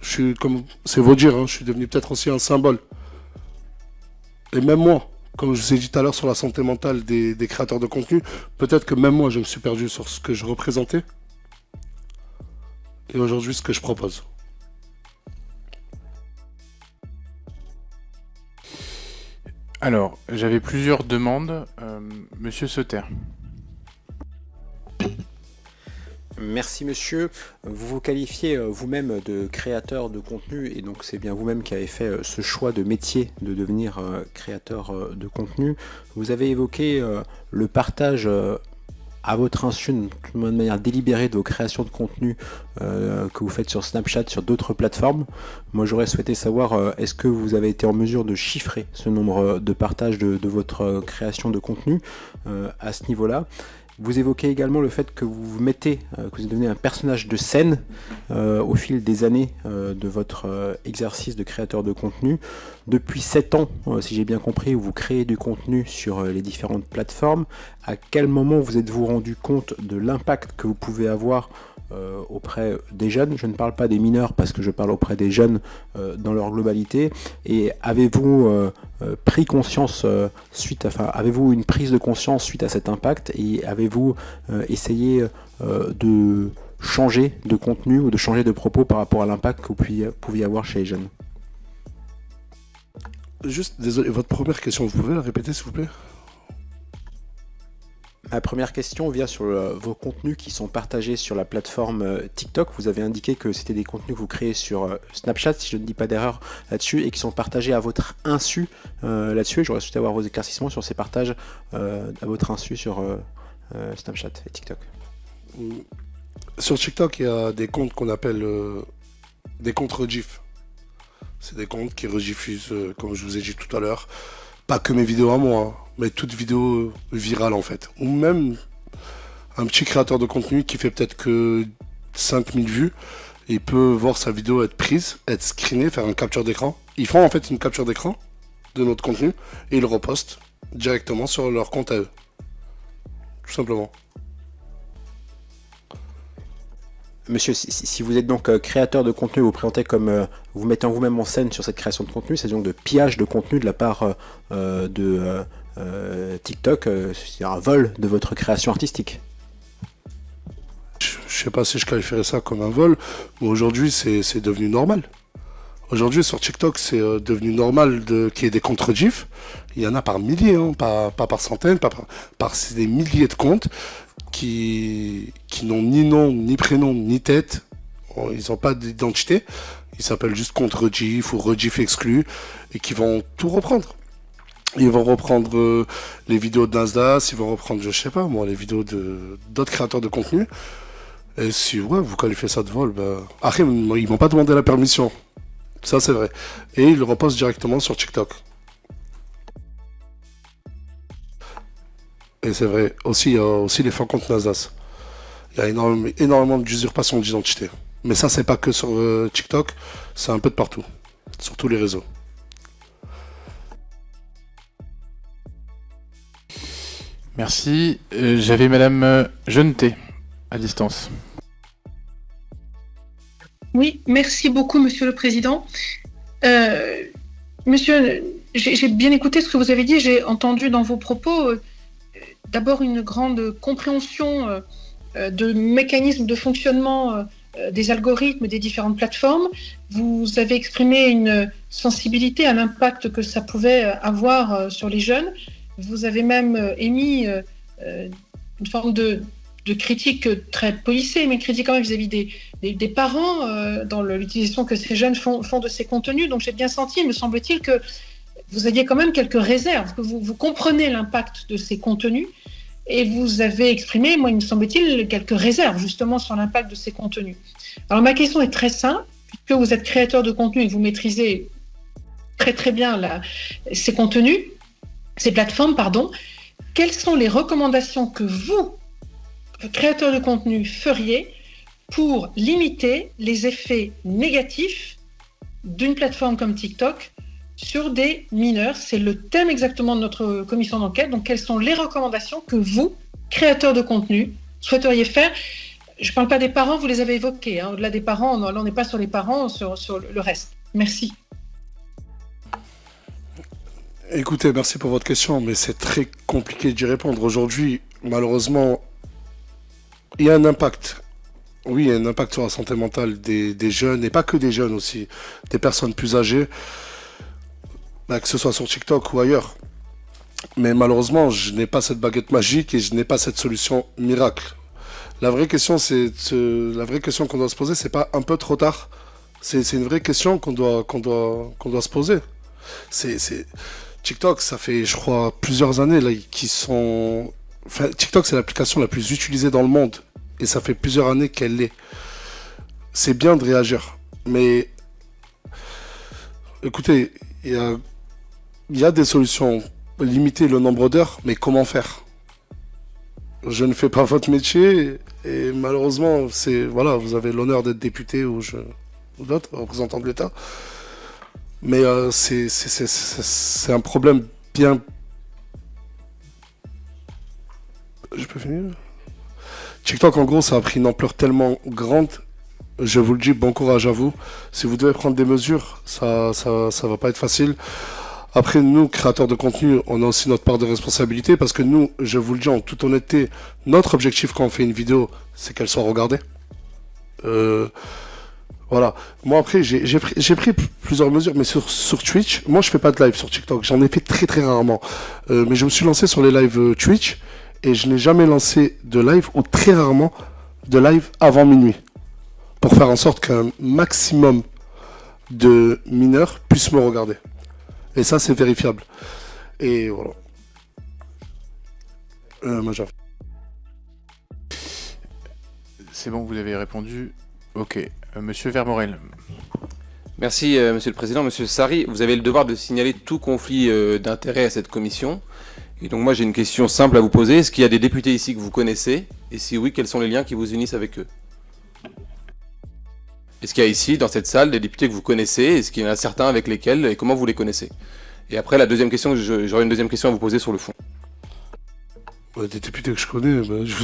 je suis comme, c'est vous dire, je suis devenu peut-être aussi un symbole. Et même moi, comme je vous ai dit tout à l'heure sur la santé mentale des créateurs de contenu, peut-être que même moi je me suis perdu sur ce que je représentais. Et aujourd'hui, ce que je propose. Alors, j'avais plusieurs demandes. Monsieur Sauter. Merci monsieur. Vous vous qualifiez vous-même de créateur de contenu et donc c'est bien vous-même qui avez fait ce choix de métier de devenir créateur de contenu. Vous avez évoqué le partage à votre insu, de manière délibérée, de vos créations de contenu que vous faites sur Snapchat, sur d'autres plateformes. Moi j'aurais souhaité savoir, est-ce que vous avez été en mesure de chiffrer ce nombre de partages de votre création de contenu à ce niveau-là? Vous évoquez également le fait que vous vous mettez, que vous devenez un personnage de scène au fil des années de votre exercice de créateur de contenu. Depuis 7 ans, si j'ai bien compris, vous créez du contenu sur les différentes plateformes. À quel moment vous êtes-vous rendu compte de l'impact que vous pouvez avoir auprès des jeunes? Je ne parle pas des mineurs parce que je parle auprès des jeunes dans leur globalité. Et avez-vous pris conscience avez-vous une prise de conscience suite à cet impact et avez-vous essayé de changer de contenu ou de changer de propos par rapport à l'impact que vous pouviez avoir chez les jeunes? Juste, désolé, votre première question, vous pouvez la répéter s'il vous plaît? Ma première question vient sur vos contenus qui sont partagés sur la plateforme TikTok. Vous avez indiqué que c'était des contenus que vous créez sur Snapchat, si je ne dis pas d'erreur là-dessus, et qui sont partagés à votre insu là-dessus. J'aurais souhaité avoir vos éclaircissements sur ces partages à votre insu sur Snapchat et TikTok. Sur TikTok, il y a des comptes qu'on appelle des comptes rediff. C'est des comptes qui rediffusent, comme je vous ai dit tout à l'heure, pas que mes vidéos à moi, mais toute vidéo virale en fait. Ou même un petit créateur de contenu qui fait peut-être que 5000 vues, il peut voir sa vidéo être prise, être screenée, faire une capture d'écran. Ils font en fait une capture d'écran de notre contenu et ils le repostent directement sur leur compte à eux. Tout simplement. Monsieur, si vous êtes donc créateur de contenu, vous présentez comme vous mettant vous-même en scène sur cette création de contenu, c'est donc de pillage de contenu de la part de TikTok, c'est un vol de votre création artistique. Je sais pas si je qualifierais ça comme un vol, mais aujourd'hui c'est devenu normal. Aujourd'hui sur TikTok c'est devenu normal qu'il y ait des comptes rediff. Il y en a par milliers, hein, pas par centaines, par des milliers de comptes qui n'ont ni nom, ni prénom, ni tête. Ils n'ont pas d'identité. Ils s'appellent juste compte rediff ou rediff exclu et qui vont tout reprendre. Ils vont reprendre les vidéos de Nasdaq, ils vont reprendre, je sais pas moi, les vidéos d'autres créateurs de contenu. Et si vous qualifiez ça de vol, après ils m'ont pas demandé la permission. Ça c'est vrai. Et ils le repostent directement sur TikTok. Et c'est vrai, aussi, il y a aussi les faux comptes Nasdaq. Il y a énormément d'usurpation d'identité. Mais ça, c'est pas que sur TikTok, c'est un peu de partout, sur tous les réseaux. Merci. J'avais Madame Jeuneté à distance. Oui, merci beaucoup, Monsieur le Président. Monsieur, j'ai bien écouté ce que vous avez dit. J'ai entendu dans vos propos d'abord une grande compréhension de mécanismes de fonctionnement des algorithmes des différentes plateformes. Vous avez exprimé une sensibilité à l'impact que ça pouvait avoir sur les jeunes. Vous avez même émis une forme de critique très policée, mais une critique quand même vis-à-vis des parents dans l'utilisation que ces jeunes font de ces contenus. Donc j'ai bien senti, il me semble-t-il, que vous aviez quand même quelques réserves, que vous comprenez l'impact de ces contenus et vous avez exprimé, moi il me semble-t-il, quelques réserves justement sur l'impact de ces contenus. Alors ma question est très simple, puisque vous êtes créateur de contenu et que vous maîtrisez très très bien ces contenus, ces plateformes, quelles sont les recommandations que vous, créateurs de contenu, feriez pour limiter les effets négatifs d'une plateforme comme TikTok sur des mineurs? C'est le thème exactement de notre commission d'enquête. Donc, quelles sont les recommandations que vous, créateurs de contenu, souhaiteriez faire? Je ne parle pas des parents, vous les avez évoqués. Au-delà des parents, là, on n'est pas sur les parents, sur le reste. Merci. Écoutez, merci pour votre question, mais c'est très compliqué d'y répondre. Aujourd'hui, malheureusement, il y a un impact. Oui, il y a un impact sur la santé mentale des jeunes, et pas que des jeunes aussi, des personnes plus âgées, que ce soit sur TikTok ou ailleurs. Mais malheureusement, je n'ai pas cette baguette magique et je n'ai pas cette solution miracle. La vraie question qu'on doit se poser, c'est pas un peu trop tard. C'est une vraie question qu'on doit se poser. TikTok, ça fait, je crois, plusieurs années là, TikTok, c'est l'application la plus utilisée dans le monde. Et ça fait plusieurs années qu'elle l'est. C'est bien de réagir. Mais, écoutez, il y a des solutions. Limiter le nombre d'heures, mais comment faire? Je ne fais pas votre métier. Et malheureusement, vous avez l'honneur d'être député ou d'autres, représentant de l'État. Mais c'est un problème bien... Je peux finir? TikTok, en gros, ça a pris une ampleur tellement grande. Je vous le dis, bon courage à vous. Si vous devez prendre des mesures, ça va pas être facile. Après, nous, créateurs de contenu, on a aussi notre part de responsabilité parce que nous, je vous le dis en toute honnêteté, notre objectif quand on fait une vidéo, c'est qu'elle soit regardée. Voilà. Moi, après, j'ai pris plusieurs mesures, mais sur Twitch, moi, je fais pas de live sur TikTok. J'en ai fait très, très rarement. Mais je me suis lancé sur les lives Twitch et je n'ai jamais lancé de live ou très rarement de live avant minuit pour faire en sorte qu'un maximum de mineurs puissent me regarder. Et ça, c'est vérifiable. Et voilà. Major. C'est bon, vous avez répondu. Ok. Monsieur Vermorel. Merci, Monsieur le Président. Monsieur Sarri, vous avez le devoir de signaler tout conflit d'intérêts à cette commission. Et donc moi, j'ai une question simple à vous poser. Est-ce qu'il y a des députés ici que vous connaissez? Et si oui, quels sont les liens qui vous unissent avec eux? Est-ce qu'il y a ici, dans cette salle, des députés que vous connaissez? Est-ce qu'il y en a certains avec lesquels? Et comment vous les connaissez? Et après, la deuxième question, j'aurais une deuxième question à vous poser sur le fond. Des députés que je connais, je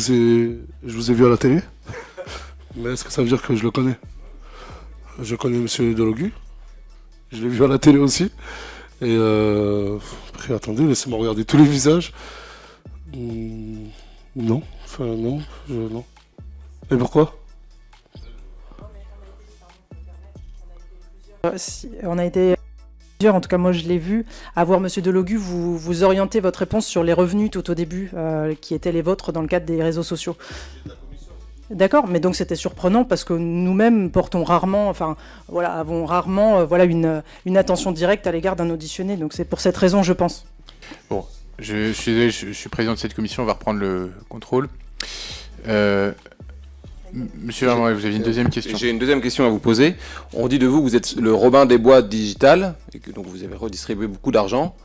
vous ai vu à la télé. Mais est-ce que ça veut dire que je le connais? Je connais Monsieur Delogu. Je l'ai vu à la télé aussi. Et après, attendez, laissez-moi regarder tous les visages. Non. Enfin, non. Non. Et pourquoi? On a été plusieurs, en tout cas moi je l'ai vu, à voir Monsieur Delogu vous orienter votre réponse sur les revenus tout au début, qui étaient les vôtres dans le cadre des réseaux sociaux. D'accord, mais donc c'était surprenant parce que nous-mêmes portons rarement, avons rarement une attention directe à l'égard d'un auditionné. Donc c'est pour cette raison, je pense. Bon, je suis désolé, je suis président de cette commission, on va reprendre le contrôle. Monsieur Vermorel, vous avez une deuxième question. J'ai une deuxième question à vous poser. On dit de vous que vous êtes le Robin des Bois digital, et que donc vous avez redistribué beaucoup d'argent.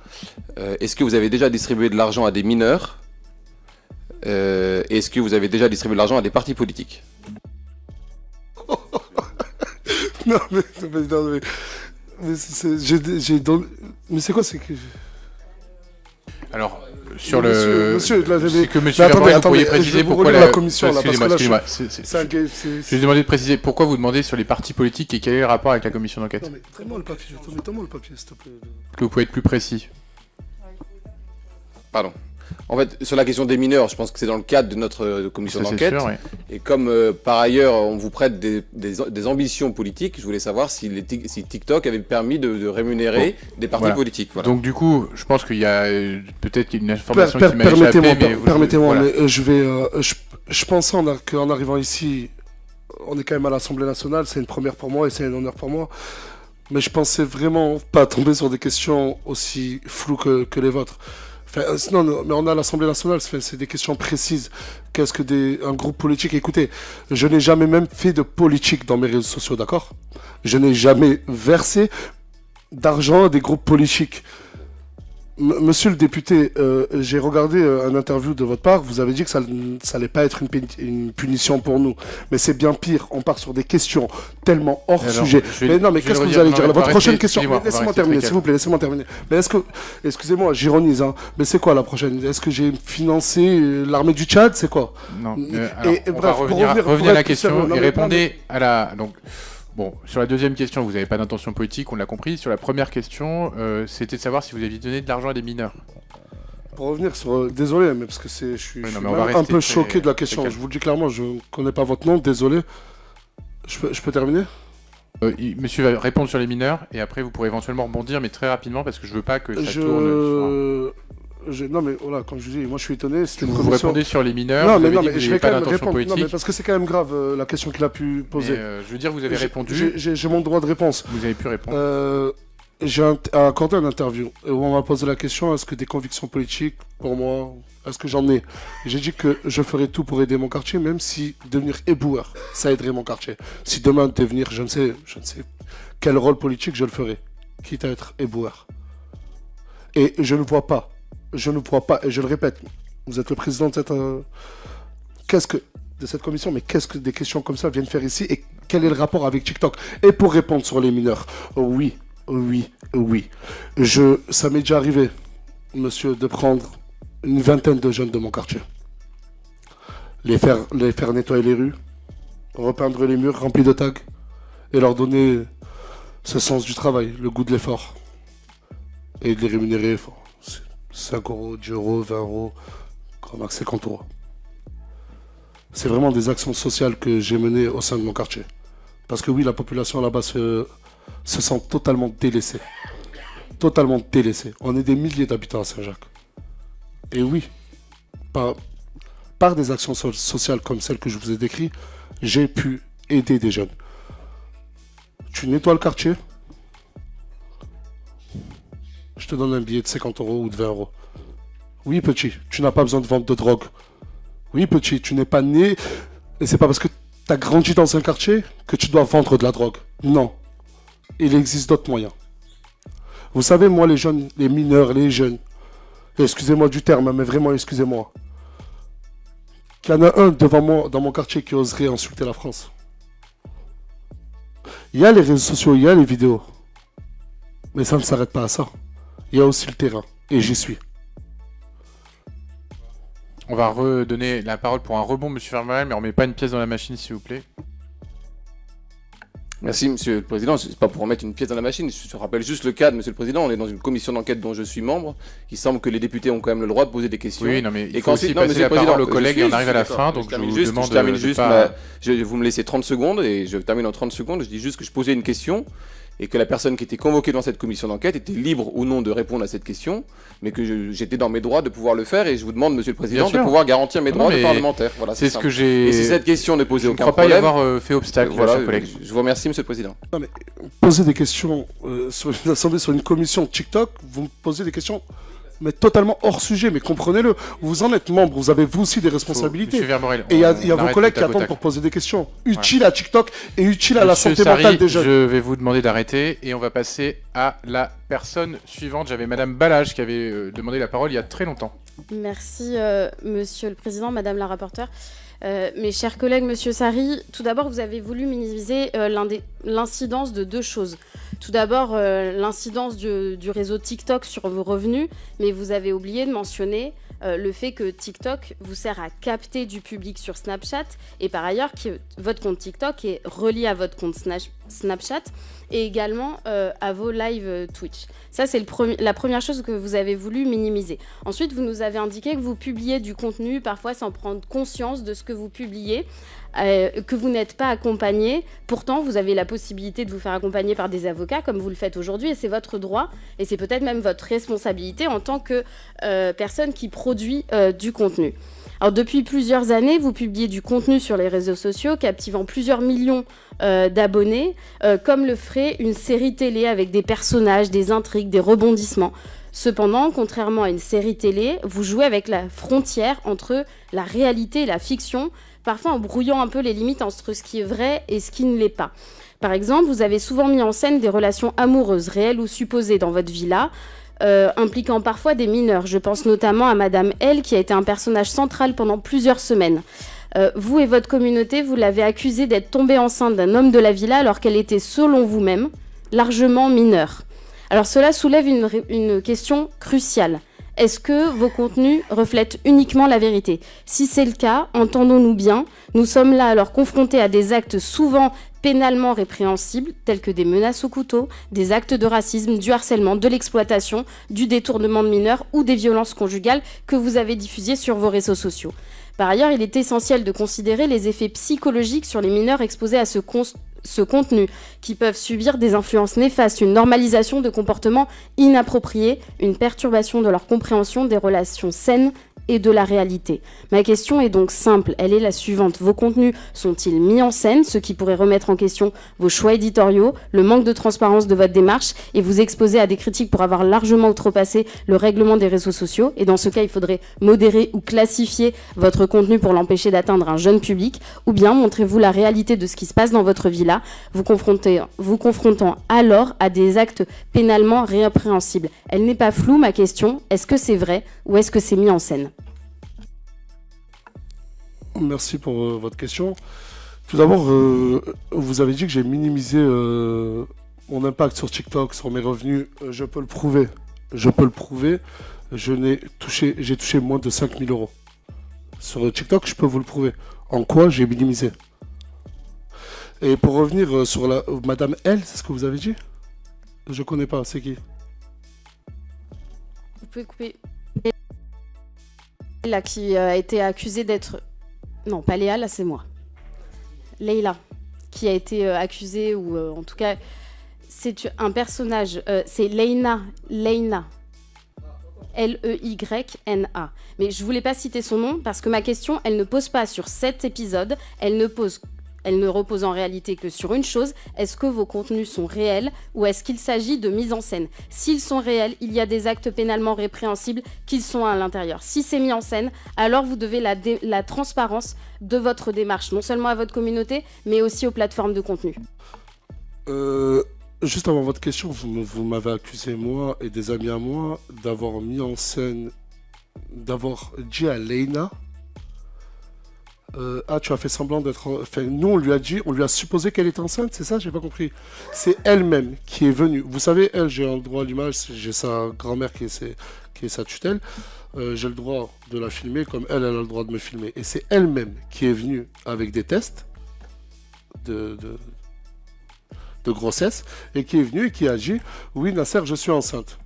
Est-ce que vous avez déjà distribué de l'argent à des mineurs? Est-ce que vous avez déjà distribué de l'argent à des partis politiques? Non, mais c'est quoi, c'est que... Alors, sur le... Monsieur, c'est que monsieur Vermorel, vous pourriez préciser pourquoi la commission, là, parce que là, je vais demander de préciser pourquoi vous demandez sur les partis politiques et quel est le rapport avec la commission d'enquête. Non, mais donne-moi le papier, s'il te plaît. Que vous pouvez être plus précis. Pardon. En fait, sur la question des mineurs, je pense que c'est dans le cadre de notre commission d'enquête. Sûr, oui. Et comme par ailleurs, on vous prête des ambitions politiques, je voulais savoir si TikTok avait permis de rémunérer des partis politiques. Voilà. Donc du coup, je pense qu'il y a peut-être une information qui m'a échappé. Permettez-moi, mais je pensais qu'en arrivant ici, on est quand même à l'Assemblée nationale, c'est une première pour moi et c'est un honneur pour moi. Mais je pensais vraiment pas tomber sur des questions aussi floues que les vôtres. Enfin, non, mais on a l'Assemblée nationale, c'est des questions précises. Qu'est-ce que un groupe politique? Écoutez, je n'ai jamais même fait de politique dans mes réseaux sociaux, d'accord? Je n'ai jamais versé d'argent à des groupes politiques. Monsieur le député, j'ai regardé un interview de votre part. Vous avez dit que ça allait pas être une punition pour nous. Mais c'est bien pire. On part sur des questions tellement hors sujet. Mais non, mais qu'est-ce que vous allez dire? Votre prochaine question. Laissez-moi terminer, s'il vous plaît. Laissez-moi terminer. Mais est-ce que, excusez-moi, j'ironise, hein. Mais c'est quoi la prochaine? Est-ce que j'ai financé l'armée du Tchad? C'est quoi? Non. On va revenir à la question et répondez à la. Donc. Bon, sur la deuxième question, vous n'avez pas d'intention politique, on l'a compris. Sur la première question, c'était de savoir si vous aviez donné de l'argent à des mineurs. Pour revenir sur... Désolé, mais parce que je suis un peu choqué de la question. Je vous le dis clairement, je ne connais pas votre nom, désolé. Je peux terminer? Monsieur va répondre sur les mineurs, et après vous pourrez éventuellement rebondir, mais très rapidement, parce que je veux pas que ça tourne sur... Non mais voilà, comme je dis, moi je suis étonné. Vous répondez sur les mineurs. Non mais je vais quand même répondre. Non mais parce que c'est quand même grave la question qu'il a pu poser. Je veux dire, vous avez répondu. J'ai mon droit de réponse. Vous avez pu répondre. J'ai accordé une interview où on m'a posé la question, est-ce que des convictions politiques pour moi, est-ce que j'en ai? J'ai dit que je ferais tout pour aider mon quartier, même si devenir éboueur, ça aiderait mon quartier. Si demain devenir, je ne sais quel rôle politique, je le ferai, quitte à être éboueur. Et je ne vois pas, et je le répète, vous êtes le président de cette commission, mais qu'est-ce que des questions comme ça viennent faire ici et quel est le rapport avec TikTok? Et pour répondre sur les mineurs, oui. Ça m'est déjà arrivé, monsieur, de prendre une vingtaine de jeunes de mon quartier, les faire nettoyer les rues, repeindre les murs remplis de tags et leur donner ce sens du travail, le goût de l'effort et de les rémunérer. 5 €, 10 €, 20 €, grand max 50 €. C'est vraiment des actions sociales que j'ai menées au sein de mon quartier. Parce que oui, la population là-bas se sent totalement délaissée. Totalement délaissée. On est des milliers d'habitants à Saint-Jacques. Et oui, par des actions sociales comme celles que je vous ai décrites, j'ai pu aider des jeunes. Tu nettoies le quartier, je te donne un billet de 50 € ou de 20 €. Oui, petit, tu n'as pas besoin de vendre de drogue. Oui, petit, tu n'es pas né... Et c'est pas parce que tu as grandi dans un quartier que tu dois vendre de la drogue. Non. Il existe d'autres moyens. Vous savez, moi, les jeunes, les mineurs, les jeunes, excusez-moi du terme, mais vraiment, excusez-moi, qu'il y en a un devant moi, dans mon quartier, qui oserait insulter la France. Il y a les réseaux sociaux, il y a les vidéos. Mais ça ne s'arrête pas à ça. Il y a aussi le terrain. Et j'y suis. On va redonner la parole pour un rebond, monsieur Vermeulen, mais on ne met pas une pièce dans la machine, s'il vous plaît. Merci, monsieur le président. C'est pas pour remettre une pièce dans la machine. Je rappelle juste le cadre, monsieur le président. On est dans une commission d'enquête dont je suis membre. Il semble que les députés ont quand même le droit de poser des questions. Oui, non, mais il faut aussi passer la parole aux collègues et on arrive à la fin. Donc je vous demande je termine juste. Vous me laissez 30 secondes et je termine en 30 secondes. Je dis juste que je posais une question et que la personne qui était convoquée dans cette commission d'enquête était libre ou non de répondre à cette question, mais que j'étais dans mes droits de pouvoir le faire, et je vous demande, monsieur le président, de pouvoir garantir mes droits de parlementaire. Voilà, c'est ce que j'ai... Et si cette question ne posait aucun problème... Je ne crois pas y avoir fait obstacle, voilà, je vous remercie, monsieur le président. Non, mais poser des questions sur une assemblée, sur une commission TikTok, vous me posez des questions... mais totalement hors sujet, mais comprenez-le. Vous en êtes membre, vous avez vous aussi des responsabilités. Et il y a vos collègues qui attendent pour poser des questions utiles à TikTok et utiles à la santé mentale des jeunes. Je vais vous demander d'arrêter et on va passer à la personne suivante. J'avais Madame Balage qui avait demandé la parole il y a très longtemps. Merci Monsieur le Président, Madame la rapporteure. Mes chers collègues, Monsieur Sarri, tout d'abord, vous avez voulu minimiser l'incidence de deux choses. Tout d'abord, l'incidence du réseau TikTok sur vos revenus, mais vous avez oublié de mentionner le fait que TikTok vous sert à capter du public sur Snapchat, et par ailleurs, que votre compte TikTok est relié à votre compte Snapchat et également à vos lives Twitch. Ça, c'est la première chose que vous avez voulu minimiser. Ensuite, vous nous avez indiqué que vous publiez du contenu, parfois sans prendre conscience de ce que vous publiez, que vous n'êtes pas accompagné. Pourtant, vous avez la possibilité de vous faire accompagner par des avocats, comme vous le faites aujourd'hui, et c'est votre droit, et c'est peut-être même votre responsabilité en tant que personne qui produit du contenu. Alors, depuis plusieurs années, vous publiez du contenu sur les réseaux sociaux, captivant plusieurs millions d'abonnés, comme le ferait une série télé avec des personnages, des intrigues, des rebondissements. Cependant, contrairement à une série télé, vous jouez avec la frontière entre la réalité et la fiction, parfois en brouillant un peu les limites entre ce qui est vrai et ce qui ne l'est pas. Par exemple, vous avez souvent mis en scène des relations amoureuses réelles ou supposées dans votre villa, impliquant parfois des mineurs. Je pense notamment à Madame L, qui a été un personnage central pendant plusieurs semaines. Vous et votre communauté, vous l'avez accusée d'être tombée enceinte d'un homme de la villa alors qu'elle était, selon vous-même, largement mineure. Alors cela soulève une question cruciale. Est-ce que vos contenus reflètent uniquement la vérité? Si c'est le cas, entendons-nous bien, nous sommes là alors confrontés à des actes souvent pénalement répréhensibles, tels que des menaces au couteau, des actes de racisme, du harcèlement, de l'exploitation, du détournement de mineurs ou des violences conjugales que vous avez diffusées sur vos réseaux sociaux. Par ailleurs, il est essentiel de considérer les effets psychologiques sur les mineurs exposés à ce contenu, qui peuvent subir des influences néfastes, une normalisation de comportements inappropriés, une perturbation de leur compréhension des relations saines et de la réalité. Ma question est donc simple, elle est la suivante. Vos contenus sont-ils mis en scène, ce qui pourrait remettre en question vos choix éditoriaux, le manque de transparence de votre démarche et vous exposer à des critiques pour avoir largement outrepassé le règlement des réseaux sociaux? Et dans ce cas, il faudrait modérer ou classifier votre contenu pour l'empêcher d'atteindre un jeune public, ou bien montrez-vous la réalité de ce qui se passe dans votre villa, vous confrontant alors à des actes pénalement répréhensibles. Elle n'est pas floue, ma question. Est-ce que c'est vrai ou est-ce que c'est mis en scène? Merci pour votre question. Tout d'abord, vous avez dit que j'ai minimisé mon impact sur TikTok, sur mes revenus. Je peux le prouver. J'ai touché moins de 5 000 euros. Sur TikTok, je peux vous le prouver. En quoi j'ai minimisé? Et pour revenir sur Madame L, c'est ce que vous avez dit? Je connais pas, c'est qui? Vous pouvez couper. Là, qui a été accusée d'être... Non, pas Léa, là c'est moi. Leïla, qui a été accusée, ou en tout cas, c'est un personnage, c'est Leyna, Leyna. Mais je voulais pas citer son nom, parce que ma question, elle ne pose pas sur cet épisode, elle ne repose en réalité que sur une chose, est-ce que vos contenus sont réels ou est-ce qu'il s'agit de mise en scène? S'ils sont réels, il y a des actes pénalement répréhensibles qui sont à l'intérieur. Si c'est mis en scène, alors vous devez la transparence de votre démarche, non seulement à votre communauté, mais aussi aux plateformes de contenu. Juste avant votre question, vous m'avez accusé, moi et des amis à moi, d'avoir mis en scène, d'avoir dit à Leyna, tu as fait semblant d'être... Enfin, nous, on lui a supposé qu'elle était enceinte, c'est ça? J'ai pas compris. C'est elle-même qui est venue. Vous savez, elle, j'ai un droit à l'image, j'ai sa grand-mère qui est sa tutelle. J'ai le droit de la filmer comme elle a le droit de me filmer. Et c'est elle-même qui est venue avec des tests de grossesse et qui est venue et qui a dit « Oui, Nasser, je suis enceinte. »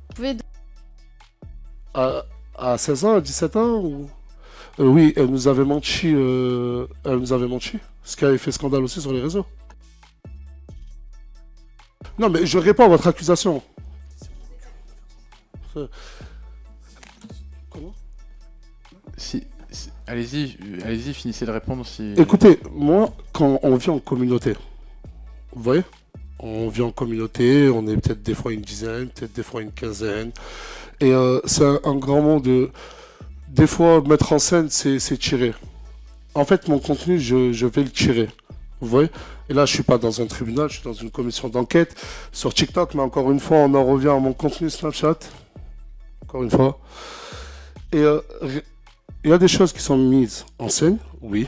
Vous pouvez... À 16 ans, à 17 ans ou... Oui, elle nous avait menti. Ce qui avait fait scandale aussi sur les réseaux. Non, mais je réponds à votre accusation. Comment? Allez-y, finissez de répondre si... Écoutez, moi, quand on vit en communauté, vous voyez? On vit en communauté, on est peut-être des fois une dizaine, peut-être des fois une quinzaine. Et c'est un grand monde de... Des fois, mettre en scène, c'est tirer. En fait, mon contenu, je vais le tirer. Vous voyez? Et là, je suis pas dans un tribunal, je suis dans une commission d'enquête sur TikTok, mais encore une fois, on en revient à mon contenu Snapchat. Encore une fois. Et il y a des choses qui sont mises en scène, oui,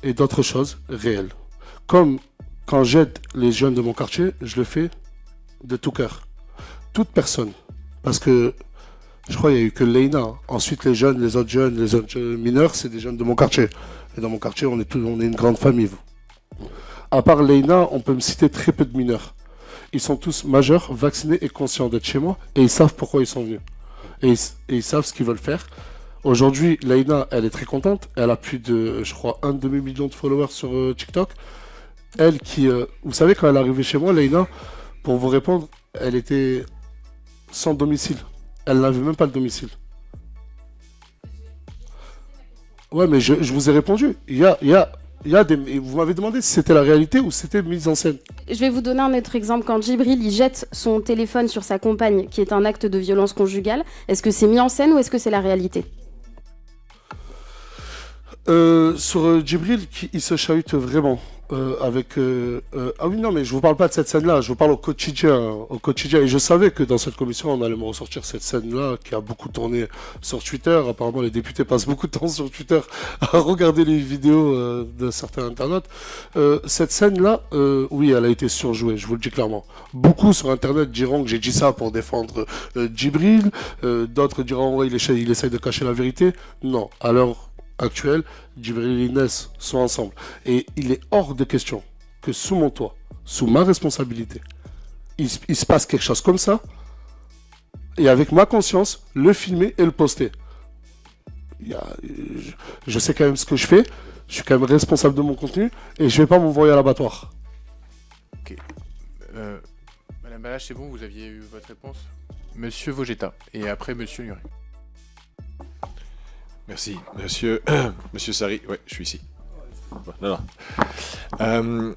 et d'autres choses réelles. Comme quand j'aide les jeunes de mon quartier, je le fais de tout cœur. Toute personne. Parce que je crois qu'il n'y a eu que Leyna. Ensuite, les autres mineurs, c'est des jeunes de mon quartier. Et dans mon quartier, on est une grande famille. À part Leyna, on peut me citer très peu de mineurs. Ils sont tous majeurs, vaccinés et conscients d'être chez moi. Et ils savent pourquoi ils sont venus. Et ils savent ce qu'ils veulent faire. Aujourd'hui, Leyna, elle est très contente. Elle a plus de, je crois, 1 demi-million de followers sur TikTok. Elle qui... vous savez, quand elle est arrivée chez moi, Leyna, pour vous répondre, elle était sans domicile. Elle n'avait même pas le domicile. Ouais, mais je vous ai répondu. Il y a des... Vous m'avez demandé si c'était la réalité ou si c'était mise en scène. Je vais vous donner un autre exemple. Quand Djibril il jette son téléphone sur sa compagne, qui est un acte de violence conjugale, est-ce que c'est mis en scène ou est-ce que c'est la réalité? Sur Djibril, il se chahute vraiment. Ah oui, non, mais je vous parle pas de cette scène-là, je vous parle au quotidien. Au quotidien. Et je savais que dans cette commission, on allait me ressortir cette scène-là qui a beaucoup tourné sur Twitter. Apparemment, les députés passent beaucoup de temps sur Twitter à regarder les vidéos de certains internautes. Cette scène-là, oui, elle a été surjouée, je vous le dis clairement. Beaucoup sur Internet diront que j'ai dit ça pour défendre Djibril. D'autres diront, ouais, il essaye de cacher la vérité. Non, à l'heure actuelle, Djibril et Inès sont ensemble. Et il est hors de question que sous mon toit, sous ma responsabilité, il se passe quelque chose comme ça, et avec ma conscience, le filmer et le poster. Je sais quand même ce que je fais, je suis quand même responsable de mon contenu, et je vais pas m'envoyer à l'abattoir. Ok. Madame Balache, c'est bon, vous aviez eu votre réponse. Monsieur Vogetta, et après Monsieur Nuret. Merci, monsieur Sarri. Ouais, je suis ici. Non.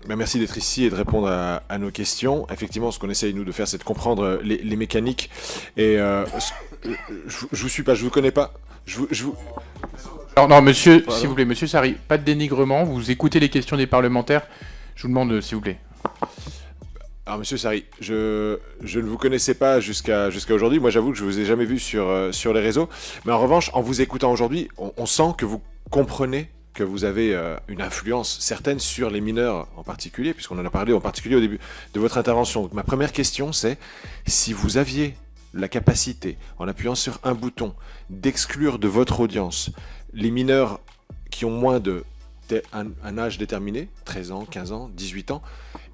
Merci d'être ici et de répondre à nos questions. Effectivement, ce qu'on essaye, nous, de faire, c'est de comprendre les mécaniques. Et je vous suis pas, je vous connais pas. Alors, non, monsieur, Voilà. s'il vous plaît, monsieur Sarri, pas de dénigrement. Vous écoutez les questions des parlementaires. Je vous demande, s'il vous plaît. Alors, monsieur Sarri, je ne vous connaissais pas jusqu'à aujourd'hui. Moi, j'avoue que je vous ai jamais vu sur les réseaux. Mais en revanche, en vous écoutant aujourd'hui, on sent que vous comprenez que vous avez une influence certaine sur les mineurs en particulier, puisqu'on en a parlé en particulier au début de votre intervention. Donc, ma première question, c'est si vous aviez la capacité, en appuyant sur un bouton, d'exclure de votre audience les mineurs qui ont moins un âge déterminé, 13 ans, 15 ans, 18 ans,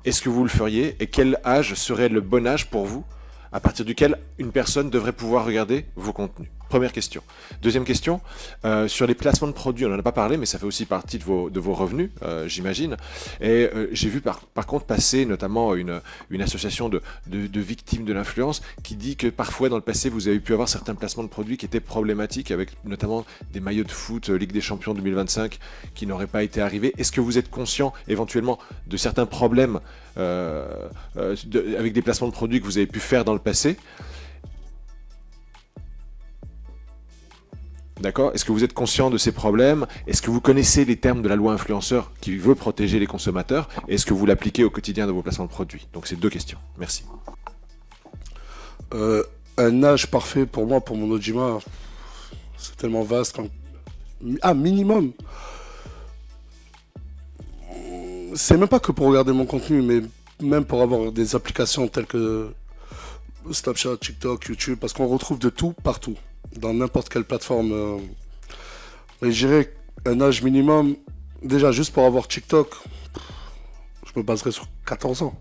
est-ce que vous le feriez et quel âge serait le bon âge pour vous à partir duquel une personne devrait pouvoir regarder vos contenus? Première question. Deuxième question, sur les placements de produits, on n'en a pas parlé, mais ça fait aussi partie de vos revenus, j'imagine. Et j'ai vu par contre passer notamment une association de victimes de l'influence qui dit que parfois dans le passé, vous avez pu avoir certains placements de produits qui étaient problématiques, avec notamment des maillots de foot Ligue des Champions 2025 qui n'auraient pas été arrivés. Est-ce que vous êtes conscient éventuellement de certains problèmes avec des placements de produits que vous avez pu faire dans le passé? D'accord? Est-ce que vous êtes conscient de ces problèmes? Est-ce que vous connaissez les termes de la loi influenceur qui veut protéger les consommateurs? Et est-ce que vous l'appliquez au quotidien de vos placements de produits? Donc c'est deux questions. Merci. Un âge parfait pour moi, pour mon Ojima, c'est tellement vaste. Minimum. C'est même pas que pour regarder mon contenu, mais même pour avoir des applications telles que Snapchat, TikTok, YouTube, parce qu'on retrouve de tout partout, dans n'importe quelle plateforme. Mais je dirais un âge minimum, déjà juste pour avoir TikTok, je me baserais sur 14 ans.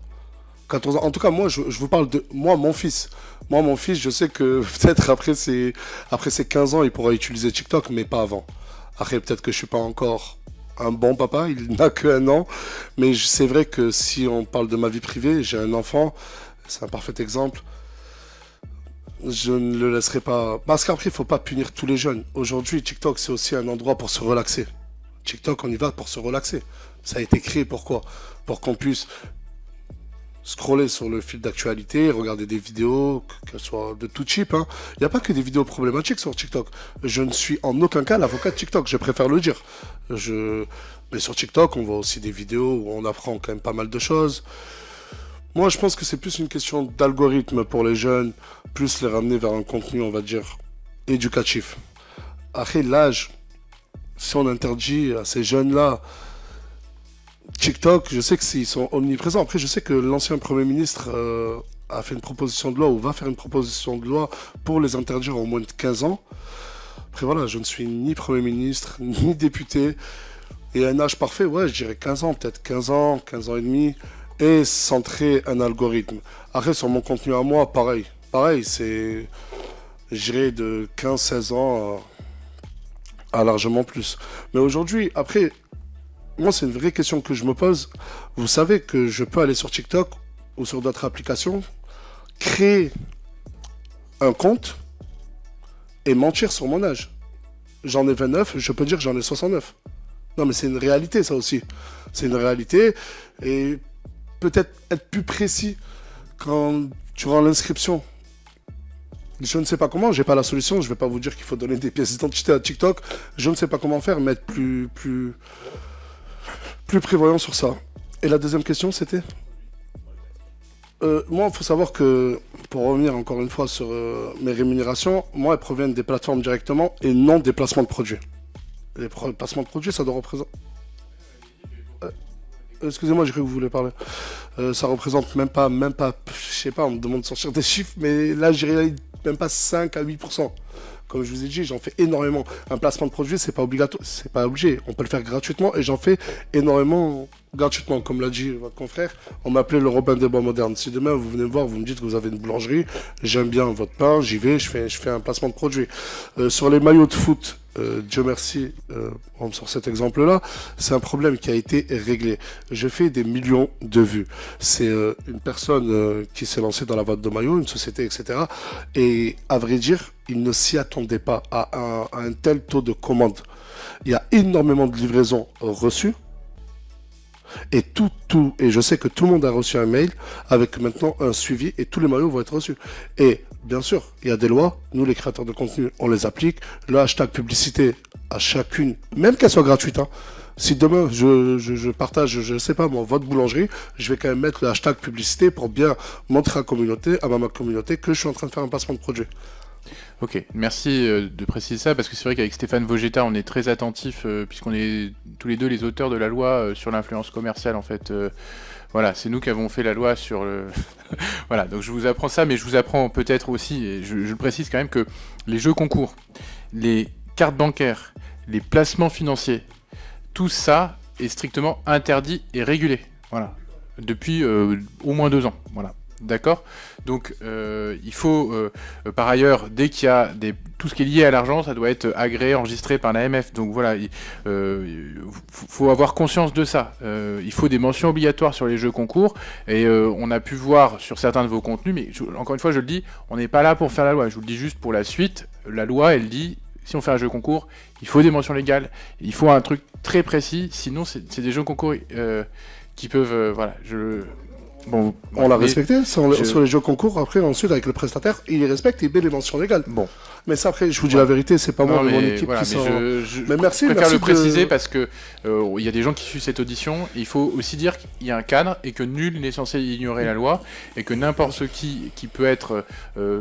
14 ans. En tout cas, moi, je vous parle de moi, mon fils. Moi, mon fils, je sais que peut-être après ses 15 ans, il pourra utiliser TikTok, mais pas avant. Après, peut-être que je suis pas encore un bon papa, il n'a que 1 an. Mais c'est vrai que si on parle de ma vie privée, j'ai un enfant, c'est un parfait exemple. Je ne le laisserai pas. Parce qu'après, il ne faut pas punir tous les jeunes. Aujourd'hui, TikTok, c'est aussi un endroit pour se relaxer. TikTok, on y va pour se relaxer. Ça a été créé pourquoi? Pour qu'on puisse scroller sur le fil d'actualité, regarder des vidéos, qu'elles soient de tout type. Il n'y a pas que des vidéos problématiques sur TikTok. Je ne suis en aucun cas l'avocat de TikTok, je préfère le dire. Mais sur TikTok, on voit aussi des vidéos où on apprend quand même pas mal de choses. Moi, je pense que c'est plus une question d'algorithme pour les jeunes, plus les ramener vers un contenu, on va dire, éducatif. Après, l'âge, si on interdit à ces jeunes-là TikTok, je sais qu'ils sont omniprésents. Après, je sais que l'ancien Premier ministre a fait une proposition de loi ou va faire une proposition de loi pour les interdire au moins de 15 ans. Après, voilà, je ne suis ni Premier ministre, ni député. Et un âge parfait, ouais, je dirais 15 ans, peut-être 15 ans et demi. Et centrer un algorithme. Après, sur mon contenu à moi, pareil. Pareil, c'est, je dirais, de 15-16 ans à largement plus. Mais aujourd'hui, après, moi, c'est une vraie question que je me pose. Vous savez que je peux aller sur TikTok ou sur d'autres applications, créer un compte et mentir sur mon âge. J'en ai 29, je peux dire que j'en ai 69. Non, mais c'est une réalité, ça aussi. C'est une réalité. Et peut-être être plus précis quand tu rends l'inscription. Je ne sais pas comment, j'ai pas la solution. Je vais pas vous dire qu'il faut donner des pièces d'identité à TikTok. Je ne sais pas comment faire, mais être plus prévoyant sur ça. Et la deuxième question, c'était moi, il faut savoir que, pour revenir encore une fois sur mes rémunérations, moi, elles proviennent des plateformes directement et non des placements de produits. Les placements de produits, ça doit représenter... excusez-moi, j'ai cru que vous voulez parler. Ça représente même pas, je sais pas, on me demande de sortir des chiffres, mais là, j'irai même pas 5 à 8%. Comme je vous ai dit, j'en fais énormément. Un placement de produit, c'est pas obligatoire, c'est pas obligé. On peut le faire gratuitement et j'en fais énormément gratuitement. Comme l'a dit votre confrère, on m'appelait le Robin des Bois modernes. Si demain vous venez me voir, vous me dites que vous avez une boulangerie, j'aime bien votre pain, j'y vais, je fais un placement de produit. Sur les maillots de foot, Dieu merci, on me sort cet exemple-là, c'est un problème qui a été réglé. Je fais des millions de vues. C'est une personne qui s'est lancée dans la vente de maillots, une société, etc. Et à vrai dire, il ne s'y attendait pas à un tel taux de commandes. Il y a énormément de livraisons reçues. Et et je sais que tout le monde a reçu un mail avec maintenant un suivi et tous les maillots vont être reçus. Et bien sûr, il y a des lois, nous les créateurs de contenu, on les applique. Le hashtag publicité à chacune, même qu'elle soit gratuite, hein. Si demain je partage, je sais pas moi, votre boulangerie, je vais quand même mettre le hashtag publicité pour bien montrer à ma communauté que je suis en train de faire un placement de produit. Ok, merci de préciser ça, parce que c'est vrai qu'avec Stéphane Vogetta, on est très attentif, puisqu'on est tous les deux les auteurs de la loi sur l'influence commerciale, en fait. Voilà, c'est nous qui avons fait la loi sur le... Voilà, donc je vous apprends ça, mais je vous apprends peut-être aussi, et je le précise quand même, que les jeux concours, les cartes bancaires, les placements financiers, tout ça est strictement interdit et régulé. Voilà, depuis au moins 2 ans. Voilà. D'accord. Donc il faut par ailleurs, dès qu'il y a tout ce qui est lié à l'argent, ça doit être agréé, enregistré par l'AMF. Donc voilà, il faut avoir conscience de ça. Il faut des mentions obligatoires sur les jeux concours, et on a pu voir sur certains de vos contenus, mais encore une fois je le dis, on n'est pas là pour faire la loi, je vous le dis juste pour la suite. La loi elle dit, si on fait un jeu concours, il faut des mentions légales, il faut un truc très précis, sinon c'est des jeux concours qui peuvent... voilà, bon, on l'a respecté sur les jeux concours. Après, ensuite, avec le prestataire, il les respecte et il met les mentions légales. Bon. Mais ça, après, je vous dis la vérité, c'est pas moi, mais mon équipe voilà, qui s'en... Mais merci, je préfère le préciser parce que il y a des gens qui suivent cette audition. Il faut aussi dire qu'il y a un cadre et que nul n'est censé ignorer la loi, et que n'importe qui peut être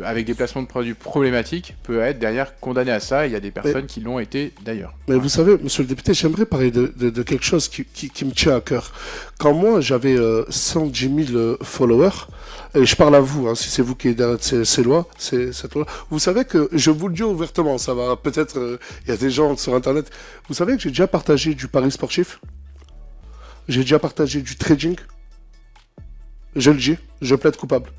avec des placements de produits problématiques peut être derrière condamné à ça. Il y a des personnes qui l'ont été d'ailleurs. Mais vous savez, monsieur le député, j'aimerais parler de quelque chose qui me tient à cœur. Quand moi, j'avais 110 000 followers, et je parle à vous, hein, si c'est vous qui êtes derrière ces lois, cette loi, vous savez que, je vous le dis ouvertement, ça va peut-être, il y a des gens sur Internet, vous savez que j'ai déjà partagé du pari sportif, j'ai déjà partagé du trading, je le dis, je plaide coupable.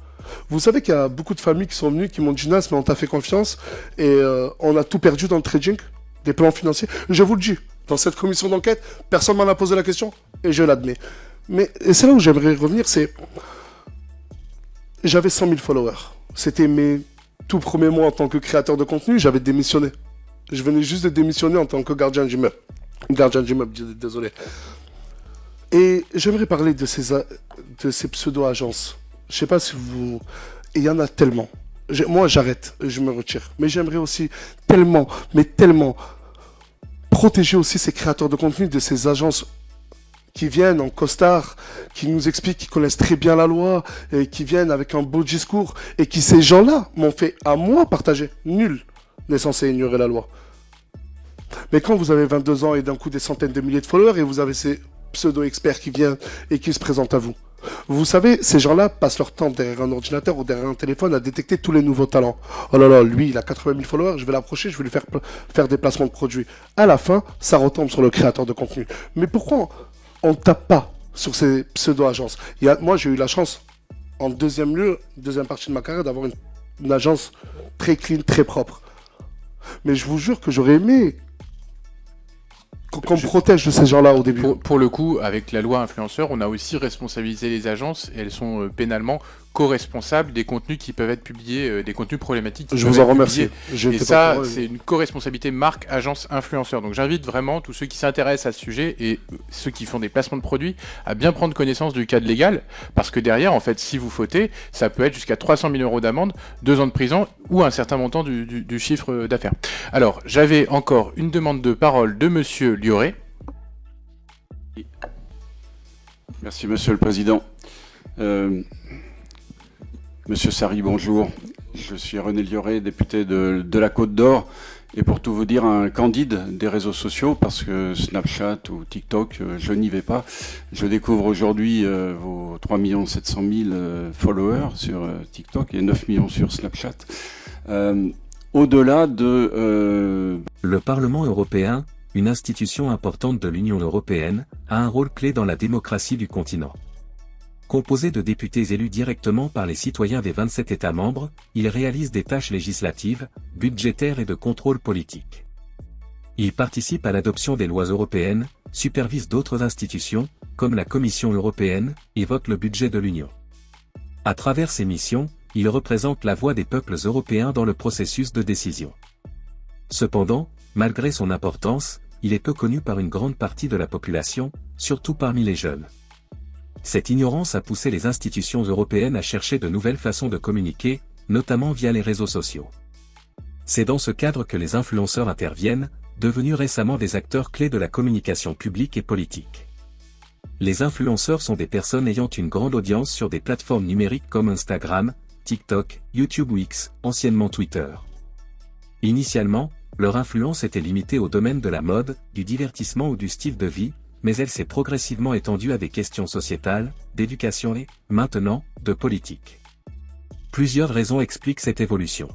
Vous savez qu'il y a beaucoup de familles qui sont venues, qui m'ont dit, Nas, mais on t'a fait confiance, et on a tout perdu dans le trading, des plans financiers. Je vous le dis, dans cette commission d'enquête, personne m'en a posé la question, et je l'admets. Mais c'est là où j'aimerais revenir, c'est... J'avais 100 000 followers. C'était mes tout premiers mois en tant que créateur de contenu, j'avais démissionné. Je venais juste de démissionner en tant que gardien d'immeuble. Gardien d'immeuble, désolé. Et j'aimerais parler de ces pseudo-agences. Je sais pas si vous... Et il y en a tellement. Moi, j'arrête, je me retire. Mais j'aimerais aussi tellement, mais tellement, protéger aussi ces créateurs de contenu de ces agences qui viennent en costard, qui nous expliquent qu'ils connaissent très bien la loi, et qui viennent avec un beau discours, et qui, ces gens-là, m'ont fait à moi partager. Nul n'est censé ignorer la loi. Mais quand vous avez 22 ans et d'un coup des centaines de milliers de followers, et vous avez ces pseudo-experts qui viennent et qui se présentent à vous, vous savez, ces gens-là passent leur temps derrière un ordinateur ou derrière un téléphone à détecter tous les nouveaux talents. Oh là là, lui, il a 80 000 followers, je vais l'approcher, je vais lui faire des placements de produits. À la fin, ça retombe sur le créateur de contenu. Mais pourquoi on ne tape pas sur ces pseudo-agences? Moi, j'ai eu la chance, en deuxième partie de ma carrière, d'avoir une agence très clean, très propre. Mais je vous jure que j'aurais aimé qu'on protège de ces gens-là au début. Pour le coup, avec la loi influenceur, on a aussi responsabilisé les agences, et elles sont pénalement co-responsables des contenus qui peuvent être publiés, des contenus problématiques. Je vous en remercie. Et ça, c'est une co-responsabilité marque, agence, influenceur. Donc j'invite vraiment tous ceux qui s'intéressent à ce sujet et ceux qui font des placements de produits à bien prendre connaissance du cadre légal, parce que derrière, en fait, si vous fautez, ça peut être jusqu'à 300 000 € d'amende, 2 ans de prison ou un certain montant du chiffre d'affaires. Alors, j'avais encore une demande de parole de Monsieur Lioré. Merci Monsieur le Président. Monsieur Sarri, bonjour. Je suis René Lioré, député de la Côte d'Or. Et pour tout vous dire, un candide des réseaux sociaux, parce que Snapchat ou TikTok, je n'y vais pas. Je découvre aujourd'hui vos 3 700 000 followers sur TikTok et 9 millions sur Snapchat. Au-delà de... Le Parlement européen, une institution importante de l'Union européenne, a un rôle clé dans la démocratie du continent. Composé de députés élus directement par les citoyens des 27 États membres, il réalise des tâches législatives, budgétaires et de contrôle politique. Il participe à l'adoption des lois européennes, supervise d'autres institutions, comme la Commission européenne, et vote le budget de l'Union. À travers ses missions, il représente la voix des peuples européens dans le processus de décision. Cependant, malgré son importance, il est peu connu par une grande partie de la population, surtout parmi les jeunes. Cette ignorance a poussé les institutions européennes à chercher de nouvelles façons de communiquer, notamment via les réseaux sociaux. C'est dans ce cadre que les influenceurs interviennent, devenus récemment des acteurs clés de la communication publique et politique. Les influenceurs sont des personnes ayant une grande audience sur des plateformes numériques comme Instagram, TikTok, YouTube ou X, anciennement Twitter. Initialement, leur influence était limitée au domaine de la mode, du divertissement ou du style de vie, mais elle s'est progressivement étendue à des questions sociétales, d'éducation et, maintenant, de politique. Plusieurs raisons expliquent cette évolution.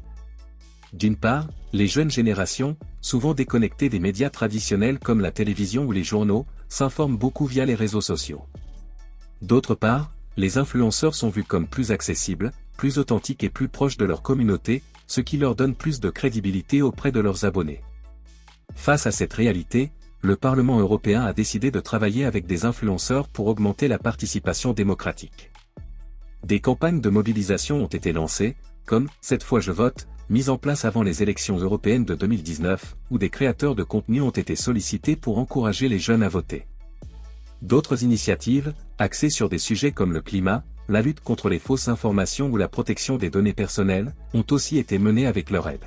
D'une part, les jeunes générations, souvent déconnectées des médias traditionnels comme la télévision ou les journaux, s'informent beaucoup via les réseaux sociaux. D'autre part, les influenceurs sont vus comme plus accessibles, plus authentiques et plus proches de leur communauté, ce qui leur donne plus de crédibilité auprès de leurs abonnés. Face à cette réalité, le Parlement européen a décidé de travailler avec des influenceurs pour augmenter la participation démocratique. Des campagnes de mobilisation ont été lancées, comme « Cette fois je vote », mise en place avant les élections européennes de 2019, où des créateurs de contenu ont été sollicités pour encourager les jeunes à voter. D'autres initiatives, axées sur des sujets comme le climat, la lutte contre les fausses informations ou la protection des données personnelles, ont aussi été menées avec leur aide.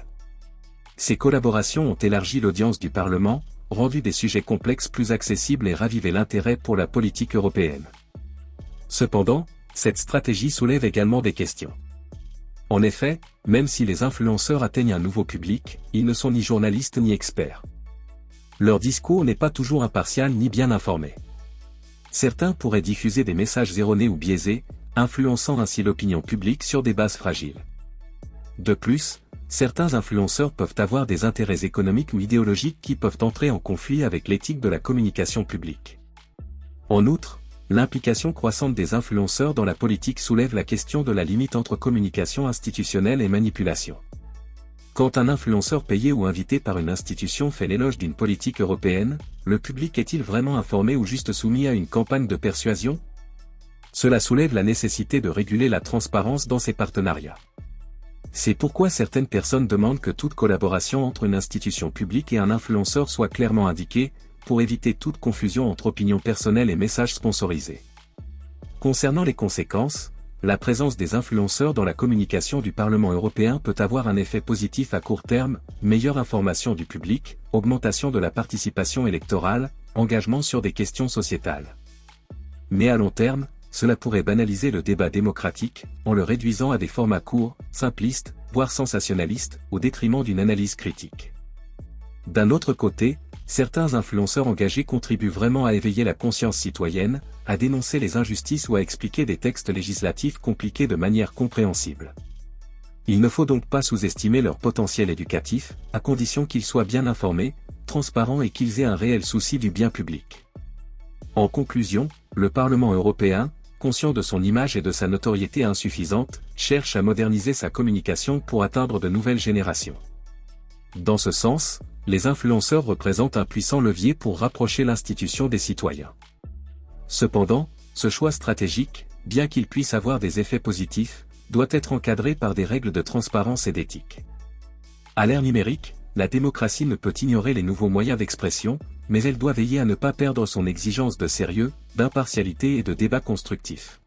Ces collaborations ont élargi l'audience du Parlement, rendu des sujets complexes plus accessibles et ravivé l'intérêt pour la politique européenne. Cependant, cette stratégie soulève également des questions. En effet, même si les influenceurs atteignent un nouveau public, ils ne sont ni journalistes ni experts. Leur discours n'est pas toujours impartial ni bien informé. Certains pourraient diffuser des messages erronés ou biaisés, influençant ainsi l'opinion publique sur des bases fragiles. De plus, certains influenceurs peuvent avoir des intérêts économiques ou idéologiques qui peuvent entrer en conflit avec l'éthique de la communication publique. En outre, l'implication croissante des influenceurs dans la politique soulève la question de la limite entre communication institutionnelle et manipulation. Quand un influenceur payé ou invité par une institution fait l'éloge d'une politique européenne, le public est-il vraiment informé ou juste soumis à une campagne de persuasion ? Cela soulève la nécessité de réguler la transparence dans ces partenariats. C'est pourquoi certaines personnes demandent que toute collaboration entre une institution publique et un influenceur soit clairement indiquée, pour éviter toute confusion entre opinions personnelles et messages sponsorisés. Concernant les conséquences, la présence des influenceurs dans la communication du Parlement européen peut avoir un effet positif à court terme, meilleure information du public, augmentation de la participation électorale, engagement sur des questions sociétales. Mais à long terme, cela pourrait banaliser le débat démocratique, en le réduisant à des formats courts, simplistes, voire sensationnalistes, au détriment d'une analyse critique. D'un autre côté, certains influenceurs engagés contribuent vraiment à éveiller la conscience citoyenne, à dénoncer les injustices ou à expliquer des textes législatifs compliqués de manière compréhensible. Il ne faut donc pas sous-estimer leur potentiel éducatif, à condition qu'ils soient bien informés, transparents et qu'ils aient un réel souci du bien public. En conclusion, le Parlement européen, conscient de son image et de sa notoriété insuffisante, cherche à moderniser sa communication pour atteindre de nouvelles générations. Dans ce sens, les influenceurs représentent un puissant levier pour rapprocher l'institution des citoyens. Cependant, ce choix stratégique, bien qu'il puisse avoir des effets positifs, doit être encadré par des règles de transparence et d'éthique. À l'ère numérique, la démocratie ne peut ignorer les nouveaux moyens d'expression, mais elle doit veiller à ne pas perdre son exigence de sérieux, d'impartialité et de débat constructif.